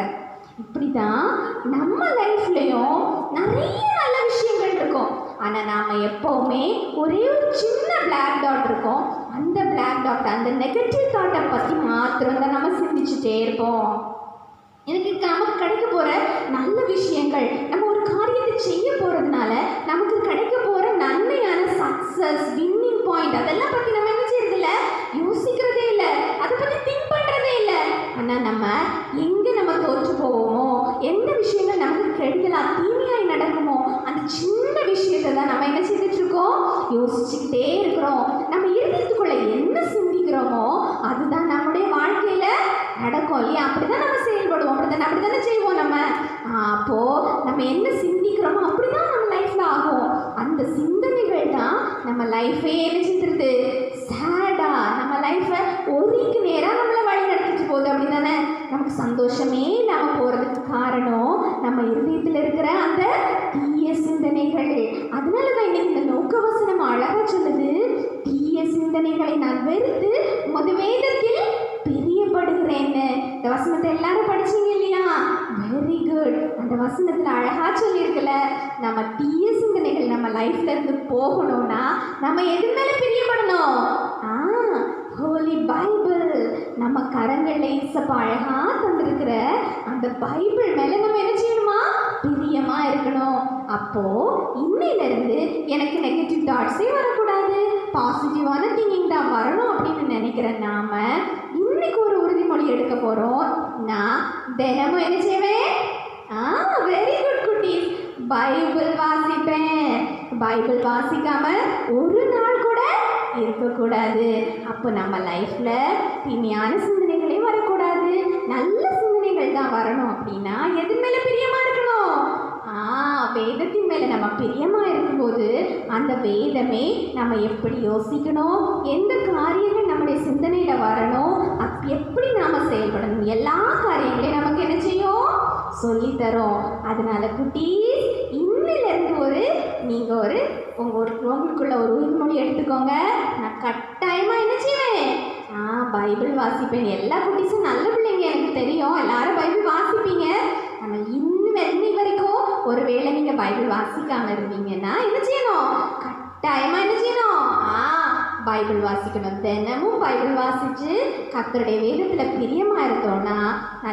இப்படி தான் நம்ம லைஃப்லேயும் நிறைய நல்ல விஷயங்கள் இருக்கும். ஆனால் நாம் எப்போவுமே ஒரே ஒரு சின்ன பிளாக் டாட் இருக்கும். அந்த பிளாக் டாட், அந்த நெகட்டிவ் தாட்டை பற்றி மாத்திரம் தான் நம்ம சிந்திச்சுட்டே இருப்போம். எனக்கு நமக்கு கிடைக்க போகிற நல்ல விஷயங்கள், நம்ம ஒரு காரியத்தை செய்ய போகிறதுனால நமக்கு கிடைக்க போகிற நன்மையான சக்ஸஸ், வின்னிங் பாயிண்ட், அதெல்லாம் பற்றி நம்ம என்ன செய்யறதில்ல, யோசிக்கிறதே இல்லை, அதை பற்றி திங்க் பண்ணுறதே இல்லை. ஆனால் நம்ம எங்கே நம்ம தோற்று போவோமோ, எந்த விஷயங்கள் நமக்கு கெடுதலாக தீமையாய் நடக்குமோ, அந்த சின்ன விஷயத்தை தான் நம்ம என்ன செய்துட்ருக்கோம், யோசிச்சுக்கிட்டே இருக்கிறோம். நம்ம இருதயத்துக்குள்ளே என்ன சிந்திக்கிறோமோ அதுதான் நம்முடைய வாழ்க்கையில் நடக்கும் இல்லையா. அப்படி தான் நம்ம செயல்படுவோம், அப்படி தானே செய்வோம் நம்ம. அப்போது நம்ம என்ன சிந்திக்கிறோமோ அப்படி தான் நம்ம லைஃப்பில் ஆகும். அந்த சிந்தனைகள் தான் நம்ம லைஃபே என்ன செஞ்சிருது, சேடாக நம்ம லைஃப்பை ஒதுக்கு நேராக நம்மளை வழி நடத்திட்டு போகுது. அப்படி தானே நமக்கு சந்தோஷமே இல்லாமல் போகிறதுக்கு காரணம் நம்ம இருதயத்தில் இருக்கிற அந்த தீய சிந்தனைகள். அதனால தான் இன்னைக்கு இந்த நோக்கவசனம் அழகாக சொல்லுது, தீய சிந்தனைகளை நான் வெறுத்து உமது வேதத்தில் பிரியப்படுகிறேன்னு. இந்த வசனத்தை எல்லாரும் படிச்சீங்க இல்லையா, வெரி குட். அந்த வசனத்தில் அழகாக சொல்லியிருக்கல, நம்ம தீய சிந்தனைகள் நம்ம லைஃப்ல இருந்து போகணும்னா நம்ம எது மேலே பிரியப்படணும், ஹோலி பைபிள். நம்ம கரங்களில் இசப்பா அழகாக தந்திருக்கிற அந்த பைபிள் மேலே நம்ம என்ன செய்யணுமா, பிரியமாக இருக்கணும். அப்போது இன்னையிலேருந்து எனக்கு நெகட்டிவ் தாட்ஸே வரக்கூடாது, பாசிட்டிவான திங்கிங் தான் வரணும் அப்படின்னு நினைக்கிற நாம இன்னைக்கு ஒரு உறுதிமொழி எடுக்க போகிறோம். நான் தினமும் என்ன செய்வேன், வெரி குட் குட்டீஸ், பைபிள் வாசிப்பேன். பைபிள் வாசிக்காம ஒரு நாள் கூட இருக்கக்கூடாது. அப்போ நம்ம லைஃப்பில் தீமையான சிந்தனைகளே வரக்கூடாது, நல்ல சிந்தனைகள் தான் வரணும். அப்படின்னா எது மேலே பிரியமாக இருக்கணும், வேதத்தின் மேலே நம்ம பிரியமாக இருக்கும்போது அந்த வேதமே நம்ம எப்படி யோசிக்கணும், எந்த காரியங்கள் நம்முடைய சிந்தனையில் வரணும், எப்படி நாம் செயல்படணும், எல்லா காரியங்களையும் நமக்கு என்ன செய்யும், சொல்லித்தரோம். அதனால குட்டீஸ், இன்னிலிருந்து நீங்கள் உங்களுக்குள்ள ஒரு உறுதிமொழி எடுத்துக்கோங்க. நான் கட்டாயமாக என்ன செய்வேன், பைபிள் வாசிப்பேன். எல்லா குட்டீஸும் நல்ல பிள்ளைங்க, எனக்கு தெரியும், எல்லாரும் பைபிள் வாசிப்பீங்க. ஆனால் இன்னி வரைக்கும் ஒருவேளை நீங்கள் பைபிள் வாசிக்காமல் இருந்தீங்கன்னா என்ன செய்யணும், கட்டாயமாக என்ன செய்யணும், பைபிள் வாசிக்கணும். தினமும் பைபிள் வாசித்து கர்த்தருடைய வேதத்தில் பிரியமாக இருந்தோம்னா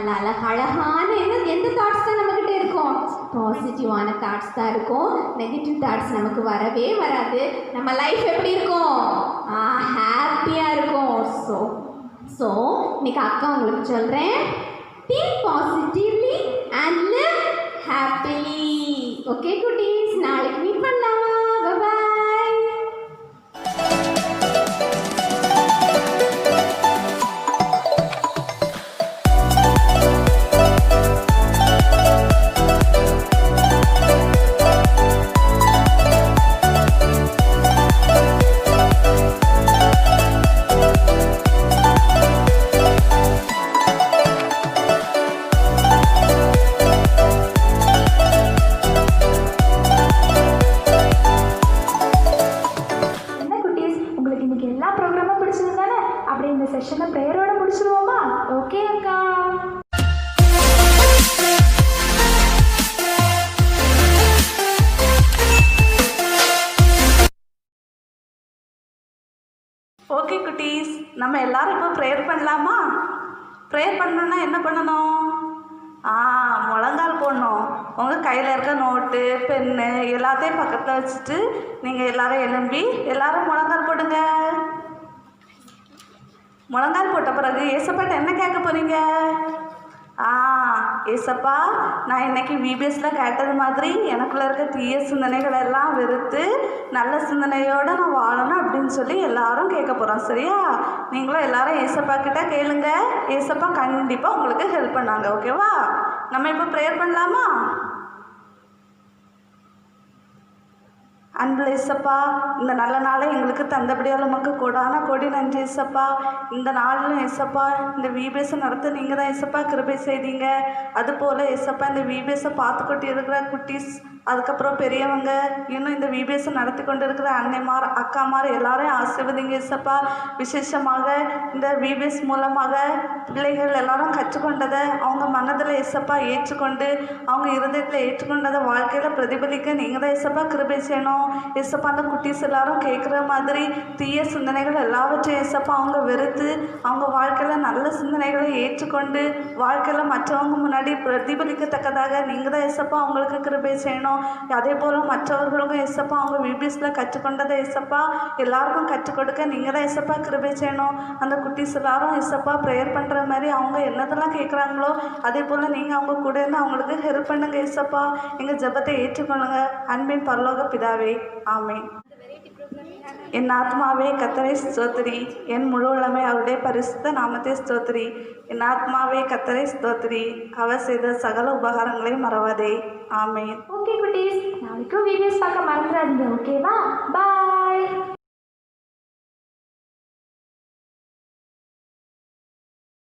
நல்ல அழகான எந்த தாட்ஸ் தான் நம்மக்கிட்ட இருக்கும், பாசிட்டிவான தாட்ஸ் தான் இருக்கும். நெகட்டிவ் தாட்ஸ் நமக்கு வரவே வராது. நம்ம லைஃப் எப்படி இருக்கும், ஹாப்பியாக இருக்கும். ஸோ இன்னைக்கு அக்கா உங்களுக்கு சொல்கிறேன், think positively and live happily. Okay குட்டீஸ், நாளைக்கு மீட் பண்ணலாமா? Bye. குட்டீஸ், நம்ம எல்லாரும் இப்போ ப்ரேயர் பண்ணலாமா? ப்ரேயர் பண்ணணுன்னா என்ன பண்ணணும்? முழங்கால் போடணும். உங்கள் கையில் இருக்க நோட்டு, பென்னு எல்லாத்தையும் பக்கத்தில் வச்சுட்டு நீங்கள் எல்லாரும் எழும்பி எல்லாரும் முழங்கால் போடுங்க. முழங்கால் போட்ட பிறகு ஏசப்பாட்ட என்ன கேட்க போகிறீங்க? ஏசப்பா, நான் இன்னைக்கு விபிஎஸ்ல கேட்டது மாதிரி எனக்குள்ள இருக்க தீய சிந்தனைகள் எல்லாம் வெறுத்து நல்ல சிந்தனையோடு நான் வாழணும் அப்படின்னு சொல்லி எல்லாரும் கேட்க போகிறோம். சரியா? நீங்களும் எல்லாரும் ஏசப்பா கிட்ட கேளுங்க. ஏசப்பா கண்டிப்பாக உங்களுக்கு ஹெல்ப் பண்ணாங்க. ஓகேவா? நம்ம இப்போ ப்ரேயர் பண்ணலாமா? அன்புள்ள ஏசப்பா, இந்த நல்ல நாளை எங்களுக்கு தந்தபடியால் உமக்கு கொடான கொடி நன்றி ஏசப்பா. இந்த நாளிலும் ஏசப்பா இந்த விபிஎஸ்ஸை நடத்த நீங்கள் தான் ஏசப்பா கிருபை செய்தீங்க. அதுபோல் ஏசப்பா இந்த விபிஎஸ்ஸை பார்த்துக்கிட்டு இருக்கிற குட்டீஸ், அதுக்கப்புறம் பெரியவங்க, இன்னும் இந்த விபிஎஸ்ஸை நடத்தி கொண்டு இருக்கிற அன்னைமார், அக்காமார் எல்லாரையும் ஆசீர்வதிங்க ஏசப்பா. விசேஷமாக இந்த விபிஎஸ் மூலமாக பிள்ளைகள் எல்லாரும் கற்றுக்கொண்டதை அவங்க மனதில் ஏசப்பா ஏற்றுக்கொண்டு அவங்க இருதயத்தில் ஏற்றுக்கொண்டதை வாழ்க்கையில் பிரதிபலிக்க நீங்கள் தான் ஏசப்பா கிருபை செய்யணும். ஏசப்பா அந்த குட்டீஸ் எல்லாரும் கேட்குற மாதிரி தீய சிந்தனைகள் எல்லாவற்றையும் ஏசப்பா அவங்க வெறுத்து அவங்க வாழ்க்கையில் நல்ல சிந்தனைகளை ஏற்றுக்கொண்டு வாழ்க்கையில் மற்றவங்க முன்னாடி பிரதிபலிக்கத்தக்கதாக நீங்கள் தான் ஏசப்பா அவங்களுக்கு கிருபை செய்யணும். அதே போல் மற்றவர்களுக்கும் ஏசப்பா அவங்க விபிஎஸ்ல கற்றுக்கொண்டதை ஏசப்பா எல்லாருக்கும் கற்றுக் கொடுக்க நீங்கள் தான் ஏசப்பா கிருபை செய்யணும். அந்த குட்டீஸ் எல்லாரும் ஏசப்பா ப்ரேயர் பண்ணுற மாதிரி அவங்க என்னதெல்லாம் கேட்குறாங்களோ அதே போல் நீங்கள் அவங்க கூட இருந்து அவங்களுக்கு ஹெல்ப் பண்ணுங்க ஏசப்பா. எங்கள் ஜெபத்தை ஏற்றுக்கொள்ளுங்க. அன்பின் பரலோக பிதாவே, ஆமென். என் ஆத்மாவே கர்த்தரை ஸ்தோத்திரி, என் முழு உள்ளமே அவருடைய பரிசுத்த நாமத்தை ஸ்தோத்திரி. என் ஆத்மாவே கர்த்தரை ஸ்தோத்திரி, அவர் செய்த சகல உபகாரங்களையும் மறவாதே. ஆமென். ஓகே குட்டீஸ், நாளைக்கும் வீடியோஸ் பார்க்க மறந்துடாதீங்க. ஓகேவா? பாய்.